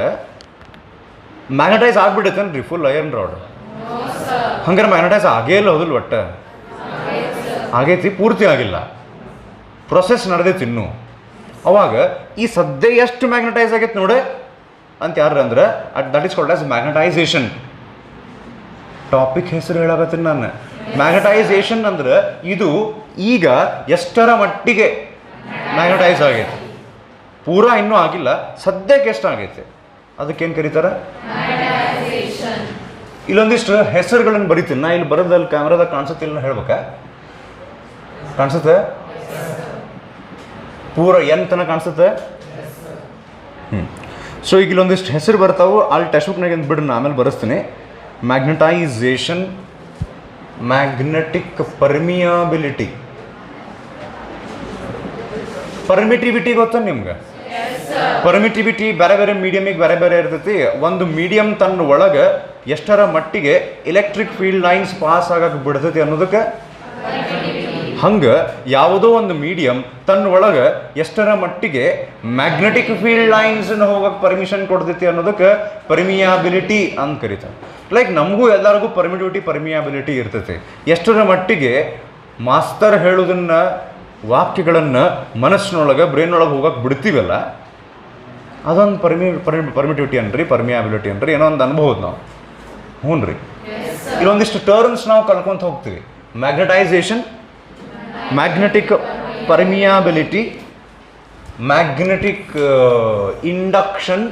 ಮ್ಯಾಗ್ನೆಟೈಸ್ ಆಗ್ಬಿಟ್ಟೈತೇನ್ರಿ ಫುಲ್ ಐರನ್ ರಾಡ್? ಹಂಗಾರೆ ಮ್ಯಾಗ್ನೆಟೈಸ್ ಆಗೇ ಇಲ್ಲ, ಹೌದಿಲ್ಲ? ಒಟ್ಟು ಆಗೈತಿ, ಪೂರ್ತಿ ಆಗಿಲ್ಲ, ಪ್ರೊಸೆಸ್ ನಡೆದೈತಿ ಇನ್ನೂ. ಅವಾಗ ಈ ಸದ್ಯ ಎಷ್ಟು ಮ್ಯಾಗ್ನೆಟೈಸ್ ಆಗೈತೆ ನೋಡೆ ಅಂತ ಯಾರು ಅಂದ್ರೆ that is called as magnetisation. Topic ಹೆಸರು ಹೇಳಾಕತ್ತೀನಿ ನಾನು. ಮ್ಯಾಗ್ನೆಟೈಸೇಷನ್ ಅಂದ್ರೆ ಇದು ಈಗ ಎಷ್ಟರ ಮಟ್ಟಿಗೆ ಮ್ಯಾಗ್ನೆಟೈಸ್ ಆಗೈತೆ, ಪೂರಾ ಇನ್ನೂ ಆಗಿಲ್ಲ, ಸದ್ಯಕ್ಕೆ ಎಷ್ಟು ಆಗೈತೆ ಅದಕ್ಕೇನು ಕರೀತಾರೆ? ಇಲ್ಲೊಂದಿಷ್ಟು ಹೆಸರುಗಳನ್ನು ಬರಿತೀನಿ ನಾ. ಇಲ್ಲಿ ಬರೋದಲ್ಲಿ ಕ್ಯಾಮ್ರಾದಾಗ ಕಾಣಿಸುತ್ತೆ, ಇಲ್ಲ ಹೇಳ್ಬೇಕಾ? ಕಾಣಿಸುತ್ತೆ? ಪೂರ ಎನ್ ತನಕ ಕಾಣಿಸುತ್ತೆ? ಸೊ ಈಗ ಇಲ್ಲೊಂದಿಷ್ಟು ಹೆಸರು ಬರ್ತಾವೆ, ಅಲ್ಲಿ ಟೆಕ್ಸ್ಟ್ ಬುಕ್ನಾಗ ಬಿಡ್ರಿ, ನಾ ಆಮೇಲೆ ಬರೆಸ್ತೀನಿ. ಮ್ಯಾಗ್ನೆಟೈಸೇಷನ್, ಮ್ಯಾಗ್ನೆಟಿಕ್ ಪರ್ಮಿಯಾಬಿಲಿಟಿ, ಪರ್ಮಿಟಿವಿಟಿ ಗೊತ್ತಾ ನಿಮ್ಗೆ? ಪರ್ಮಿಟಿವಿಟಿ ಬೇರೆ ಬೇರೆ ಮೀಡಿಯಮಿಗೆ ಬೇರೆ ಬೇರೆ ಇರ್ತೈತಿ. ಒಂದು ಮೀಡಿಯಮ್ ತನ್ನ ಒಳಗೆ ಎಷ್ಟರ ಮಟ್ಟಿಗೆ ಎಲೆಕ್ಟ್ರಿಕ್ ಫೀಲ್ಡ್ ಲೈನ್ಸ್ ಪಾಸ್ ಆಗಕ್ಕೆ ಬಿಡ್ತೈತಿ ಅನ್ನೋದಕ್ಕೆ, ಹಂಗೆ ಯಾವುದೋ ಒಂದು ಮೀಡಿಯಮ್ ತನ್ನ ಒಳಗೆ ಎಷ್ಟರ ಮಟ್ಟಿಗೆ ಮ್ಯಾಗ್ನೆಟಿಕ್ ಫೀಲ್ಡ್ ಲೈನ್ಸನ್ನು ಹೋಗಕ್ಕೆ ಪರ್ಮಿಷನ್ ಕೊಡ್ತೈತಿ ಅನ್ನೋದಕ್ಕೆ ಪರ್ಮಿಯಾಬಿಲಿಟಿ ಅಂತ ಕರೀತಾರೆ. ಲೈಕ್ ನಮಗೂ ಎಲ್ಲರಿಗೂ ಪರ್ಮಿಯಾಬಿಲಿಟಿ ಇರ್ತೈತಿ. ಎಷ್ಟರ ಮಟ್ಟಿಗೆ ಮಾಸ್ತರ್ ಹೇಳೋದನ್ನು, ವಾಕ್ಯಗಳನ್ನು ಮನಸ್ಸಿನೊಳಗೆ ಬ್ರೈನೊಳಗೆ ಹೋಗಕ್ಕೆ ಬಿಡ್ತೀವಲ್ಲ, ಅದೊಂದು ಪರ್ಮಿಟಿವಿಟಿ ಅನ್ರಿ, ಪರ್ಮಿಯಾಬಿಲಿಟಿ ಅನ್ರಿ, ಏನೋ ಒಂದು ಅನ್ಬೋದು ನಾವು. ಹ್ಞೂ ರೀ. ಇಲ್ಲೊಂದಿಷ್ಟು ಟರ್ಮ್ಸ್ ನಾವು ಕಳ್ಕೊತ ಹೋಗ್ತೀವಿ. Magnetization, magnetic permeability, magnetic induction,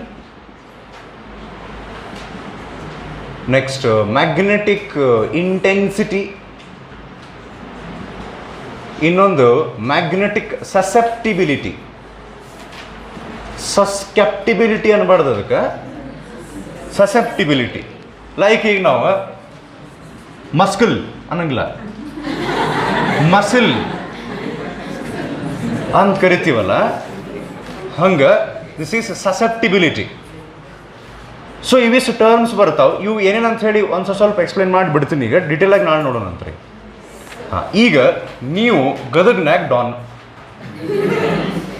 next magnetic intensity, ಇನ್ನೊಂದು ಮ್ಯಾಗ್ನೆಟಿಕ್ ಸಸೆಪ್ಟಿಬಿಲಿಟಿ. ಸಸ್ಕೆಪ್ಟಿಬಿಲಿಟಿ ಅನ್ಬಾರ್ದು ಅದಕ್ಕೆ, ಸಸೆಪ್ಟಿಬಿಲಿಟಿ. ಲೈಕ್ ಈಗ ನಾವು ಮಸ್ಕಲ್ ಅನ್ನಂಗಿಲ್ಲ, ಮಸಿಲ್ ಅಂತ ಕರಿತೀವಲ್ಲ, ಹಂಗೆ ದಿಸ್ ಈಸ್ ಸಸೆಪ್ಟಿಬಿಲಿಟಿ. ಸೊ ಇವಿಷ್ಟು ಟರ್ಮ್ಸ್ ಬರ್ತಾವೆ. ಇವು ಏನೇನಂತ ಹೇಳಿ ಒಂದು ಸ್ವಲ್ಪ ಎಕ್ಸ್ಪ್ಲೈನ್ ಮಾಡಿ ಬಿಡ್ತೀನಿ. ಈಗ ಡಿಟೇಲಾಗಿ ನಾಳೆ ನೋಡೋಣ ಅಂತ ರೀ. ಹಾಂ, ಈಗ ನೀವು ಗದಗ್ನಾಗ ಡಾನ್,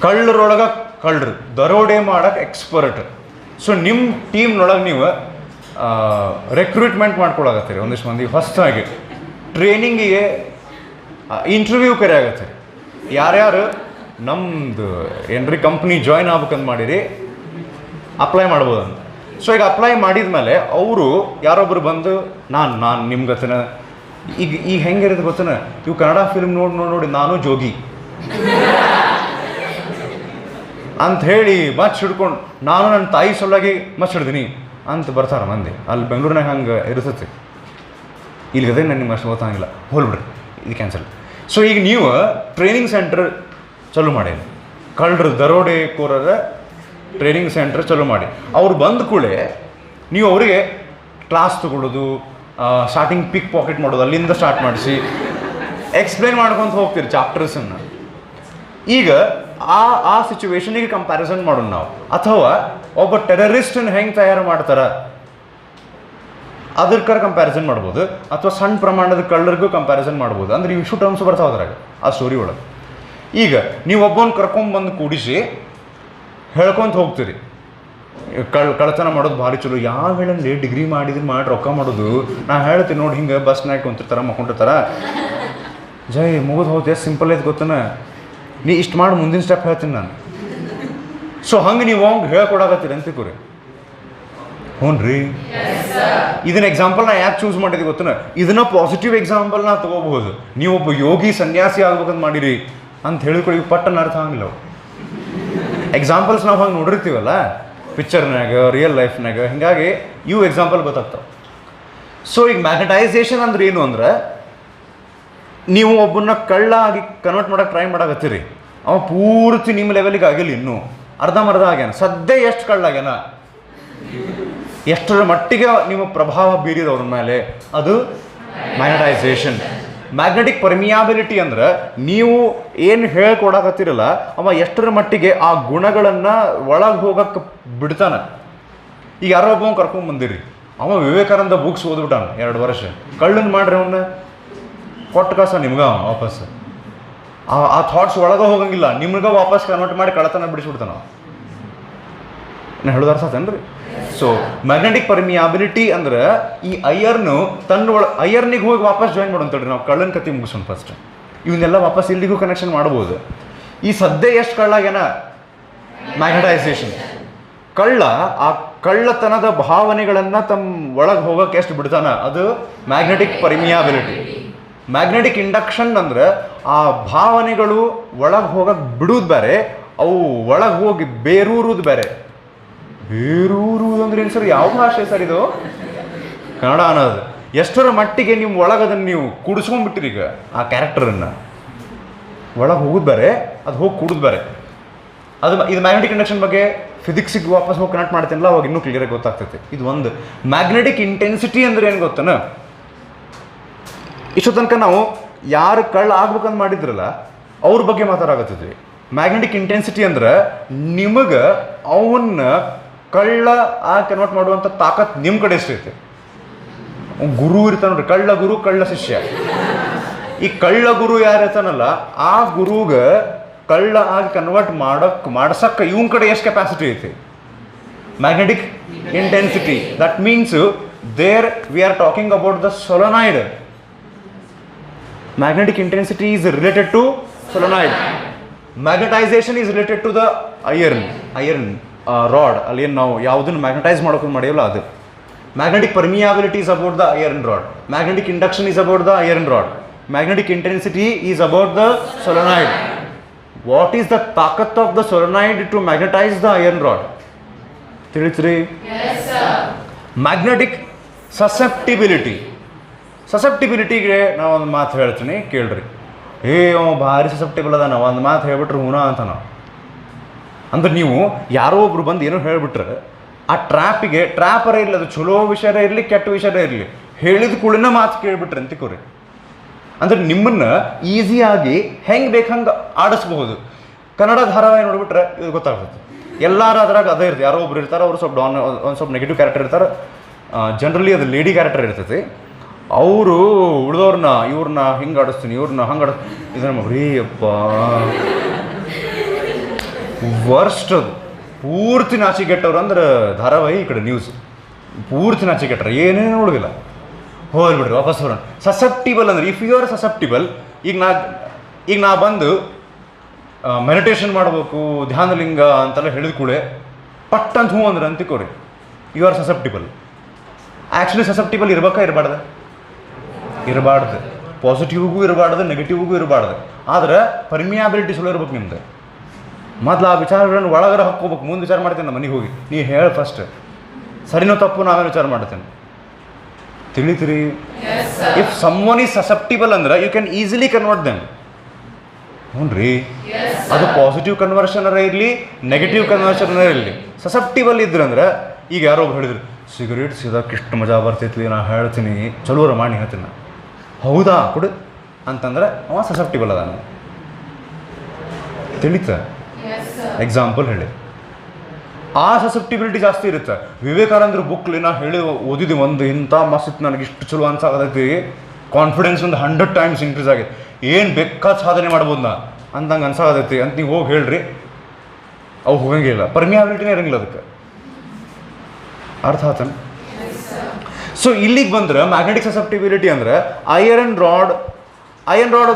ಕಳ್ಳರೊಳಗೆ ಕಳ್ಳರು, ದರೋಡೆ ಮಾಡೋಕೆ ಎಕ್ಸ್ಪರ್ಟ್. ಸೊ ನಿಮ್ಮ ಟೀಮ್ನೊಳಗೆ ನೀವು ರೆಕ್ರೂಟ್ಮೆಂಟ್ ಮಾಡ್ಕೊಳಗತ್ತೀರಿ. ಒಂದಿಷ್ಟು ಮಂದಿ ಹೊಸದಾಗಿ ಟ್ರೈನಿಂಗಿಗೆ ಇಂಟರ್ವ್ಯೂ ಕರೆ ಆಗತ್ತೆ. ಯಾರ್ಯಾರು ನಮ್ಮದು ಏನ್ರಿ ಕಂಪ್ನಿ ಜಾಯ್ನ್ ಆಗ್ಬೇಕಂತ ಮಾಡಿರಿ, ಅಪ್ಲೈ ಮಾಡ್ಬೋದಂತ. ಸೊ ಈಗ ಅಪ್ಲೈ ಮಾಡಿದ ಮೇಲೆ ಅವರು ಯಾರೊಬ್ಬರು ಬಂದು ನಾನು ನಿಮ್ಗೆ ಗೊತ್ತನ, ಈಗ ಹೆಂಗಿರೋದು ಗೊತ್ತನ, ಇವು ಕನ್ನಡ ಫಿಲ್ಮ್ ನೋಡಿ ನಾನು ಜೋಗಿ ಅಂತ ಹೇಳಿ ಮಚ್ ಹಿಡ್ಕೊಂಡು ನಾನು ನನ್ನ ತಾಯಿ ಸೊಲ್ಲಾಗಿ ಮಚ್ ಹಿಡ್ದೀನಿ ಅಂತ ಬರ್ತಾರೆ ಮಂದಿ. ಅಲ್ಲಿ ಬೆಂಗಳೂರಿನಾಗ ಹಂಗೆ ಇರ್ತೈತಿ. ಇಲ್ಲಿ ಗದಗ ನಾನು ನಿಮ್ಗೆ ಅಷ್ಟು ಗೊತ್ತಾಗಿಲ್ಲ, ಹೋಲ್ಬಿಡ್ರಿ, ಇದು ಕ್ಯಾನ್ಸಲ್. ಸೊ ಈಗ ನೀವು ಟ್ರೈನಿಂಗ್ ಸೆಂಟರ್ ಚಾಲೂ ಮಾಡಿ, ಕಳ್ಳರು ದರೋಡೆಕೋರರ ಟ್ರೈನಿಂಗ್ ಸೆಂಟರ್ ಚಾಲೂ ಮಾಡಿ. ಅವ್ರು ಬಂದ ಕೂಡಲೇ ನೀವು ಅವರಿಗೆ ಕ್ಲಾಸ್ ತೊಗೊಳ್ಳೋದು, ಸ್ಟಾರ್ಟಿಂಗ್ ಪಿಕ್ ಪಾಕೆಟ್ ಮಾಡೋದು, ಅಲ್ಲಿಂದ ಸ್ಟಾರ್ಟ್ ಮಾಡಿಸಿ ಎಕ್ಸ್ಪ್ಲೇನ್ ಮಾಡ್ಕೊತ ಹೋಗ್ತೀರಿ ಚಾಪ್ಟರ್ಸನ್ನು. ಈಗ ಆ ಸಿಚುವೇಶನಿಗೆ ಕಂಪ್ಯಾರಿಸನ್ ಮಾಡೋಣ ನಾವು. ಅಥವಾ ಒಬ್ಬ ಟೆರರಿಸ್ಟನ್ನು ಹೆಂಗೆ ತಯಾರು ಮಾಡ್ತಾರೆ ಅದಕ್ಕೆ ಕಂಪ್ಯಾರಿಸನ್ ಮಾಡ್ಬೋದು. ಅಥವಾ ಸಣ್ಣ ಪ್ರಮಾಣದ ಕಳ್ಳರಿಗೂ ಕಂಪ್ಯಾರಿಸನ್ ಮಾಡ್ಬೋದು. ಅಂದ್ರೆ ಇಷ್ಟು ಟರ್ಮ್ಸ್ ಬರ್ತಾವೆ ಅದ್ರಾಗ ಆ ಸ್ಟೋರಿ ಒಳಗೆ. ಈಗ ನೀವು ಒಬ್ಬನ ಕರ್ಕೊಂಬಂದು ಕೂಡಿಸಿ ಹೇಳ್ಕೊಂತ ಹೋಗ್ತೀರಿ, ಕಳ್ಳತನ ಮಾಡೋದು ಭಾರಿ ಚಲೋ. ಯಾವ ಹೇಳಂದ್ರೆ ಡಿಗ್ರಿ ಮಾಡಿದ್ರೆ ಮಾಡಿ ರೊಕ್ಕ ಮಾಡೋದು. ನಾ ಹೇಳ್ತೀನಿ ನೋಡಿ, ಹಿಂಗೆ ಬಸ್ನಾಗ ಕುಂತಿರ್ತಾರ, ಮಕ್ಕೊಂಡಿರ್ತಾರ, ಜೈ ಮುಗಿದು ಹೋಗ್ತು, ಎಷ್ಟು ಸಿಂಪಲ್ ಐತೆ ಗೊತ್ತನ, ನೀ ಇಷ್ಟು ಮಾಡಿ ಮುಂದಿನ ಸ್ಟೆಪ್ ಹೇಳ್ತೀನಿ ನಾನು. ಸೊ ಹಂಗೆ ನೀವು ಹಂಗೆ ಹೇಳ್ಕೊಡಾಕತ್ತೀರಿ ಅಂತಿಕೋರಿ. ಹ್ಞೂ ರೀ, ಇದನ್ನ ಎಕ್ಸಾಂಪಲ್ ನಾ ಯಾಕೆ ಚೂಸ್ ಮಾಡಿದ್ವಿ ಗೊತ್ತನ, ಇದನ್ನ ಪಾಸಿಟಿವ್ ಎಕ್ಸಾಂಪಲ್ ನಾ ತೊಗೋಬಹುದು. ನೀವೊಬ್ಬ ಯೋಗಿ ಸನ್ಯಾಸಿ ಆಗ್ಬೇಕಂತ ಮಾಡಿರಿ ಅಂತ ಹೇಳಿಕೊಳ್ಳಿ, ಪಟ್ಟನ ಅರ್ಥ ಆಗಂಗಿಲ್ಲ. ಎಕ್ಸಾಂಪಲ್ಸ್ ನಾವು ಹಂಗೆ ನೋಡಿರ್ತೀವಲ್ಲ ಪಿಕ್ಚರ್ನಾಗ, ರಿಯಲ್ ಲೈಫ್ನಾಗ, ಹೀಗಾಗಿ ಇವು ಎಕ್ಸಾಂಪಲ್ ಗೊತ್ತಾಗ್ತಾವೆ. ಸೊ ಈಗ ಮ್ಯಾಗ್ನೆಟೈಸೇಷನ್ ಅಂದ್ರೆ ಏನು ಅಂದ್ರೆ, ನೀವು ಒಬ್ಬನ್ನ ಕಳ್ಳ ಆಗಿ ಕನ್ವರ್ಟ್ ಮಾಡೋಕೆ ಟ್ರೈ ಮಾಡಕತ್ತೀರಿ, ಅವ ಪೂರ್ತಿ ನಿಮ್ಮ ಲೆವೆಲಿಗೆ ಆಗಿಲ್ಲ, ಇನ್ನೂ ಅರ್ಧಂಬರ್ಧ ಆಗ್ಯಾನ. ಸದ್ಯ ಎಷ್ಟು ಕಳ್ಳ ಆಗ್ಯಾನ, ಎಷ್ಟರ ಮಟ್ಟಿಗೆ ನೀವು ಪ್ರಭಾವ ಬೀರಿದ ಅವ್ರ ಮೇಲೆ, ಅದು ಮ್ಯಾಗ್ನೆಟೈಸೇಷನ್. ಮ್ಯಾಗ್ನೆಟಿಕ್ ಪರ್ಮಿಯಾಬಿಲಿಟಿ ಅಂದ್ರೆ ನೀವು ಏನು ಹೇಳ್ಕೊಡಕತ್ತಿರಲ್ಲ, ಅವ ಎಷ್ಟರ ಮಟ್ಟಿಗೆ ಆ ಗುಣಗಳನ್ನು ಒಳಗೆ ಹೋಗಕ್ಕೆ ಬಿಡ್ತಾನೆ. ಈಗ ಯಾರೋ ಒಬ್ಬ ಕರ್ಕೊಂಡ್ ಬಂದಿರಿ, ಅವ ವಿವೇಕಾನಂದ ಬುಕ್ಸ್ ಓದ್ಬಿಟ್ಟಾನ 2 ವರ್ಷ, ಕಳ್ಳನ್ ಮಾಡ್ರಿ ಅವನ್ನ ಕೊಟ್ಟು ಕಾಸ ನಿಮ್ಗೆ ವಾಪಸ್ ಆ ಥಾಟ್ಸ್ ಒಳಗೆ ಹೋಗಂಗಿಲ್ಲ, ನಿಮ್ಗೆ ವಾಪಸ್ ಕನ್ವರ್ಟ್ ಮಾಡಿ ಕಳ್ಳತನ ಬಿಡಿಸ್ಬಿಡ್ತಾನ. ನಾನು ಹೇಳೋದು ಅರ್ಥ ಆತೇನ್ರಿ? ಸೊ ಮ್ಯಾಗ್ನೆಟಿಕ್ ಪರ್ಮಿಯಾಬಿಲಿಟಿ ಅಂದ್ರೆ ಈ ಅಯ್ಯರ್ನು ತನ್ನ ಅಯ್ಯರ್ನಿಗೆ ಹೋಗಿ ವಾಪಸ್ ಜಾಯಿನ್ ಮಾಡೋಂತೇಳ್ರಿ. ನಾವು ಕಳ್ಳನ ಕತ್ತಿ ಮುಗಿಸೋಣ ಫಸ್ಟ್, ಇವನ್ನೆಲ್ಲ ವಾಪಸ್ ಇಲ್ಲಿಗೂ ಕನೆಕ್ಷನ್ ಮಾಡ್ಬೋದು. ಈ ಸದ್ಯ ಎಷ್ಟು ಕಳ್ಳಾಗ್ಯಾನ, ಮ್ಯಾಗ್ನೆಟೈಸೇಷನ್. ಕಳ್ಳ ಆ ಕಳ್ಳತನದ ಭಾವನೆಗಳನ್ನು ತಮ್ಮ ಒಳಗೆ ಹೋಗೋಕೆ ಎಷ್ಟು ಬಿಡ್ತಾನ, ಅದು ಮ್ಯಾಗ್ನೆಟಿಕ್ ಪರ್ಮಿಯಾಬಿಲಿಟಿ. ಮ್ಯಾಗ್ನೆಟಿಕ್ ಇಂಡಕ್ಷನ್ ಅಂದ್ರೆ ಆ ಭಾವನೆಗಳು ಒಳಗೆ ಹೋಗಕ್ಕೆ ಬಿಡುವುದು ಬೇರೆ, ಅವು ಒಳಗೆ ಹೋಗಿ ಬೇರೂರುವುದು ಬೇರೆ. ಬೇರೂರುವುದು ಅಂದ್ರೆ ಏನು ಸರ್, ಯಾವ ಭಾಷೆ ಸರ್ ಇದು? ಕನ್ನಡ ಅನ್ನೋದು. ಎಷ್ಟರ ಮಟ್ಟಿಗೆ ನೀವು ಒಳಗದನ್ನು ನೀವು ಕುಡಿಸ್ಕೊಂಡ್ಬಿಟ್ಟಿರಿ. ಈಗ ಆ ಕ್ಯಾರೆಕ್ಟರನ್ನು ಒಳಗೆ ಹೋಗೋದು ಬೇರೆ, ಅದು ಹೋಗಿ ಕುಡಿದು ಬೇರೆ. ಅದು ಇದು ಮ್ಯಾಗ್ನೆಟಿಕ್ ಇಂಡಕ್ಷನ್ ಬಗ್ಗೆ ಫಿಸಿಕ್ಸಿಗೆ ವಾಪಸ್ ಹೋಗಿ ಕನೆಕ್ಟ್ ಮಾಡ್ತೀನಲ್ಲ, ಅವಾಗ ಇನ್ನೂ ಕ್ಲಿಯರಾಗಿ ಗೊತ್ತಾಗ್ತೈತೆ. ಇದು ಒಂದು. ಮ್ಯಾಗ್ನೆಟಿಕ್ ಇಂಟೆನ್ಸಿಟಿ ಅಂದ್ರೆ ಏನು ಗೊತ್ತನ, ಇಷ್ಟು ತನಕ ನಾವು ಯಾರು ಕಳ್ಳ ಆಗ್ಬೇಕಂತ ಮಾಡಿದ್ರಲ್ಲ ಅವ್ರ ಬಗ್ಗೆ ಮಾತಾಡಕತ್ತಿದ್ವಿ. ಮ್ಯಾಗ್ನೆಟಿಕ್ ಇಂಟೆನ್ಸಿಟಿ ಅಂದ್ರೆ ನಿಮಗೆ ಅವನ್ನ ಕಳ್ಳ ಆಗಿ ಕನ್ವರ್ಟ್ ಮಾಡುವಂಥ ತಾಕತ್ ನಿಮ್ಮ ಕಡೆ ಎಷ್ಟೈತೆ. ಗುರು ಇರ್ತಾನೆ ನೋಡ್ರಿ, ಕಳ್ಳ ಗುರು ಕಳ್ಳ ಶಿಷ್ಯ. ಈ ಕಳ್ಳ ಗುರು ಯಾರು ಇರ್ತಾನಲ್ಲ, ಆ ಗುರುಗೆ ಕಳ್ಳ ಆಗಿ ಕನ್ವರ್ಟ್ ಮಾಡ್ಸಕ್ಕೆ ಇವನ್ ಕಡೆ ಎಷ್ಟು ಕೆಪಾಸಿಟಿ ಐತಿ, magnetic intensity. That means there we are talking about the solenoid. Magnetic intensity is related to solenoid. Magnetization is related to the iron rod. ಅಲ್ಲಿ ಏನು ನಾವು ಯಾವುದನ್ನು ಮ್ಯಾಗ್ನೆಟೈಸ್ ಮಾಡ್ಕೊಂಡು ಮಾಡಿಯಲ್ಲ ಅದು. Magnetic permeability is about the iron rod. Magnetic induction is about the iron rod. Magnetic intensity is about the solenoid. What is the ತಾಕತ್ of the solenoid to magnetize the iron rod ತಿಳಿತ್ರಿ? Magnetic ಸಸೆಪ್ಟಿಬಿಲಿಟಿಗೆ ನಾವು ಒಂದು ಮಾತು ಹೇಳ್ತೀನಿ ಕೇಳ್ರಿ. ಅವ ಭಾರಿ ಸಸೆಪ್ಟಿಬಲ್ ಅದ, ನಾವು ಒಂದು ಮಾತು ಹೇಳ್ಬಿಟ್ರೆ ಹೂನ ಅಂತ ನಾವು ಅಂದ್ರೆ ನೀವು ಯಾರೋ ಒಬ್ರು ಬಂದು ಏನೋ ಹೇಳ್ಬಿಟ್ರೆ ಆ ಟ್ರ್ಯಾಪರೇ ಇರಲಿ, ಅದು ಚಲೋ ವಿಷಯರೇ ಇರಲಿ ಕೆಟ್ಟ ವಿಷಯರೇ ಇರಲಿ, ಹೇಳಿದ ಕೂಡಲೇ ಮಾತು ಕೇಳ್ಬಿಟ್ರೆ ಅಂತಿಕೋರಿ. ಅಂದ್ರೆ ನಿಮ್ಮನ್ನು ಈಸಿಯಾಗಿ ಹೆಂಗೆ ಬೇಕು ಹಂಗೆ ಆಡಿಸ್ಬಹುದು. ಕನ್ನಡ ಧಾರಾವಾಹಿ ನೋಡ್ಬಿಟ್ರೆ ಇದು ಗೊತ್ತಾಗ್ತದೆ. ಎಲ್ಲರೂ ಅದ್ರಾಗ ಅದೇ ಇರ್ತದೆ, ಯಾರೋ ಒಬ್ರು ಇರ್ತಾರೆ, ಅವರು ಸ್ವಲ್ಪ ಒಂದು ಸ್ವಲ್ಪ ನೆಗೆಟಿವ್ ಕ್ಯಾರೆಕ್ಟರ್ ಇರ್ತಾರೆ. ಜನರಲಿ ಅದು ಲೇಡಿ ಕ್ಯಾರೆಕ್ಟರ್ ಇರ್ತೈತಿ. ಅವರು ಇವ್ರನ್ನ ಹಿಂಗೆ ಆಡಿಸ್ತೀನಿ, ಇವ್ರನ್ನ ಹಂಗೆ ಇದನ್ನ ಬರೀ ಅಪ್ಪ ವರ್ಸ್ಟ್. ಅದು ಪೂರ್ತಿ ನಾಚಿಗೆಟ್ಟವ್ರು ಅಂದ್ರೆ ಧಾರಾವಾಹಿ, ಈ ಕಡೆ ನ್ಯೂಸ್ ಪೂರ್ತಿ ನಾಚಿಗೆಟ್ಟರು, ಏನೇನು ನೋಡೋದಿಲ್ಲ. ಹೋಗ್ಲಿ ಬಿಡ್ರಿ, ವಾಪಸ್ ಬರೋಣ. ಸಸೆಪ್ಟಿಬಲ್ ಅಂದ್ರೆ ಇಫ್ ಯು ಆರ್ ಸಸೆಪ್ಟಿಬಲ್, ಈಗ ನಾ ಬಂದು ಮೆಡಿಟೇಷನ್ ಮಾಡಬೇಕು, ಧ್ಯಾನಲಿಂಗ ಅಂತೆಲ್ಲ ಹೇಳಿದ ಕೂಡಲೇ ಪಟ್ ಅಂತ ಹ್ಞೂ ಅಂದ್ರೆ ಅಂತಿಕೋರಿ, you are susceptible. Actually susceptible ಇರಬಾರ್ದು. ಪಾಸಿಟಿವ್ಗೂ ಇರಬಾರ್ದು, ನೆಗೆಟಿವ್ಗೂ ಇರಬಾರ್ದು. ಆದ್ರೆ ಪರ್ಮಿಯಾಬಿಲಿಟಿ ಚಲೋ ಇರ್ಬೇಕು ನಿಮ್ದು. ಮೊದಲು ಆ ವಿಚಾರಗಳನ್ನು ಒಳಗಡೆ ಹಾಕ್ಕೋಬೇಕು. ಮುಂದೆ ವಿಚಾರ ಮಾಡ್ತೇನೆ ನಮ್ಮ ಮನೆಗೆ ಹೋಗಿ, ನೀ ಹೇಳಿ ಫಸ್ಟ್ ಸರಿನೋ ತಪ್ಪು ನಾವೇ ವಿಚಾರ ಮಾಡ್ತೇನೆ. ತಿಳಿತೀರಿ? ಇಫ್ ಸಮ್ವನ್ ಈಸ್ ಸಸೆಪ್ಟಿಬಲ್ ಅಂದ್ರೆ you can easily convert them. ಹ್ಞೂ ರೀ, ಅದು ಪಾಸಿಟಿವ್ ಕನ್ವರ್ಷನರೇ ಇರಲಿ, ನೆಗೆಟಿವ್ ಕನ್ವರ್ಷನರೇ ಇರಲಿ. ಸಸೆಪ್ಟಿಬಲ್ ಇದ್ರಂದ್ರೆ ಈಗ ಯಾರೋ ಒಬ್ರು ಹೇಳಿದ್ರು, ಸಿಗರೇಟ್ ಸೇದಕ್ಕೆ ಇಷ್ಟು ಮಜಾ ಬರ್ತೈತಿ, ನಾ ಹೇಳ್ತೀನಿ ಚಲೋರ ಮಾಡಿ ಹೇಳ್ತೀನಿ. ಹೌದಾ ಕೊಡು ಅಂತಂದ್ರೆ ಅವ ಸಸೆಪ್ಟಿಬಲ್ ಅದ. ತಿಳಿತ? ಎಕ್ಸಾಂಪಲ್ ಹೇಳಿ. ಆ ಸಸೆಪ್ಟಿಬಿಲಿಟಿ ಜಾಸ್ತಿ ಇರುತ್ತೆ. ವಿವೇಕಾನಂದ್ರ ಬುಕ್ಲಿ ನಾ ಹೇಳಿ ಓದಿದ್ವಿ ಒಂದು, ಇಂಥ ಮಸ್ತ್ ನನಗೆ ಇಷ್ಟು ಚಲೋ ಅನ್ಸಾಗತೈತಿ, ಕಾನ್ಫಿಡೆನ್ಸ್ ಒಂದು 100 times ಇನ್ಕ್ರೀಸ್ ಆಗೈತಿ, ಏನು ಬೇಕಾದ ಸಾಧನೆ ಮಾಡ್ಬೋದು ನಾ ಅಂತಂಗೆ ಅನ್ಸಾಗತೈತಿ ಅಂತ ನೀವು ಹೋಗಿ ಹೇಳ್ರಿ, ಅವು ಹೋಗಂಗಿಲ್ಲ. ಪರ್ಮಿಯಾಬಿಲಿಟಿನೇ ಇರಂಗಿಲ್ಲ ಅದಕ್ಕೆ. ಅರ್ಥ ಆತನ? ಸೊ ಇಲ್ಲಿಗೆ ಬಂದ್ರೆ ಮ್ಯಾಗ್ನೆಟಿಕ್ ಸಸೆಪ್ಟಿಬಿಲಿಟಿ ಅಂದ್ರೆ ಐರನ್ ರಾಡ್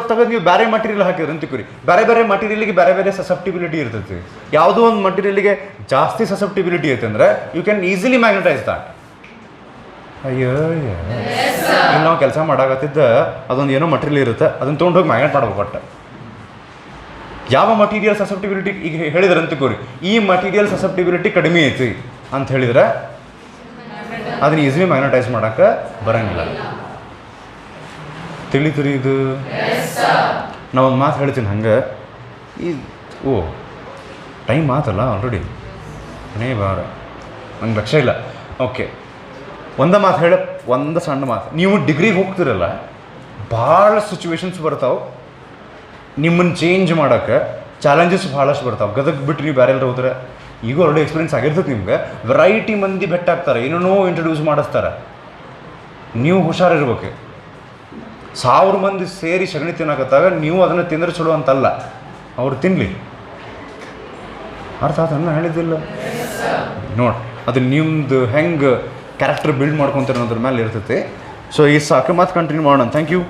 ತೆಗೆದು ನೀವು ಬೇರೆ ಮಟೀರಿಯಲ್ ಹಾಕಿದ್ರೆ ಅಂತಿಕ್ರಿ, ಬೇರೆ ಮಟೀರಿಯಲ್ಗೆ ಬೇರೆ ಸಸೆಪ್ಟಿಬಿಲಿಟಿ ಇರ್ತೈತಿ. ಯಾವುದೋ ಒಂದು ಮಟೀರಿಯಲ್ಗೆ ಜಾಸ್ತಿ ಸಸೆಪ್ಟಿಬಿಲಿಟಿ ಐತೆ ಅಂದ್ರೆ ಯು ಕ್ಯಾನ್ ಈಸಿಲಿ ಮ್ಯಾಗ್ನೆಟೈಸ್ ದಾಟ್. ಅಯ್ಯೋ ಇಲ್ಲಿ ನಾವು ಕೆಲಸ ಮಾಡಾಕತ್ತಿದ್ದ ಅದೊಂದು ಏನೋ ಮಟೀರಿಯಲ್ ಇರುತ್ತೆ, ಅದನ್ನು ತೊಗೊಂಡು ಹೋಗಿ ಮ್ಯಾಗ್ನೆಟ್ ಮಾಡ್ಬೇಕು. ಬಟ್ ಯಾವ ಮಟೀರಿಯಲ್ ಸಸೆಪ್ಟಿಬಿಲಿಟಿ ಈಗ ಹೇಳಿದ್ರೆ ಅಂತಿಕೋರಿ, ಈ ಮಟೀರಿಯಲ್ ಸಸೆಪ್ಟಿಬಿಲಿಟಿ ಕಡಿಮೆ ಐತಿ ಅಂತ ಹೇಳಿದ್ರೆ ಅದನ್ನ ಈಸಿಲಿ ಮ್ಯಾಗ್ನೆಟೈಸ್ ಮಾಡೋಕ್ಕೆ ಬರೋಂಗಿಲ್ಲ. ತಿಳಿತೀರಿ ಇದು? ನಾ ಒಂದು ಮಾತು ಹೇಳ್ತೀನಿ ಹಂಗೆ. ಟೈಮ್ ಮಾತಲ್ಲ ಆಲ್ರೆಡಿ, ಬಾರ ನಂಗೆ ಲಕ್ಷ ಇಲ್ಲ. ಓಕೆ, ಒಂದು ಮಾತು ಒಂದು ಸಣ್ಣ ಮಾತು. ನೀವು ಡಿಗ್ರಿಗೆ ಹೋಗ್ತಿರಲ್ಲ, ಭಾಳ ಸಿಚುವೇಶನ್ಸ್ ಬರ್ತಾವೆ ನಿಮ್ಮನ್ನು ಚೇಂಜ್ ಮಾಡೋಕ್ಕೆ. ಚಾಲೆಂಜಸ್ ಭಾಳಷ್ಟು ಬರ್ತಾವೆ. ಗದಗ ಬಿಟ್ಟು ನೀವು ಬೇರೆ ಎಲ್ಲರೂ ಹೋದ್ರೆ ಈಗ ಒಳ್ಳೆ ಎಕ್ಸ್ಪೀರಿಯನ್ಸ್ ಆಗಿರ್ತದೆ ನಿಮ್ಗೆ. ವೆರೈಟಿ ಮಂದಿ ಬೆಟ್ಟ ಆಗ್ತಾರೆ, ಏನೇನೋ ಇಂಟ್ರೊಡ್ಯೂಸ್ ಮಾಡಿಸ್ತಾರೆ. ನೀವು ಹುಷಾರಿರ್ಬೇಕು. 1000 ಮಂದಿ ಸೇರಿ ಸಗಣಿ ತಿನ್ನಕತ್ತಾಗ ನೀವು ಅದನ್ನು ತಿಂದರೆ ಚಲೋ ಅಂತಲ್ಲ, ಅವ್ರು ತಿನ್ನಲಿ. ಅರ್ಥ ಆತನ್ನ ಹೇಳಿದ್ದಿಲ್ಲ? ನೋಡಿ, ಅದು ನಿಮ್ದು ಹೆಂಗೆ ಕ್ಯಾರೆಕ್ಟರ್ ಬಿಲ್ಡ್ ಮಾಡ್ಕೊತಾರೆ ಅನ್ನೋದ್ರ ಮೇಲೆ ಇರ್ತೈತಿ. ಸೊ ಈ ಸಾಕು ಮಾತು ಕಂಟಿನ್ಯೂ ಮಾಡೋಣ. Thank you.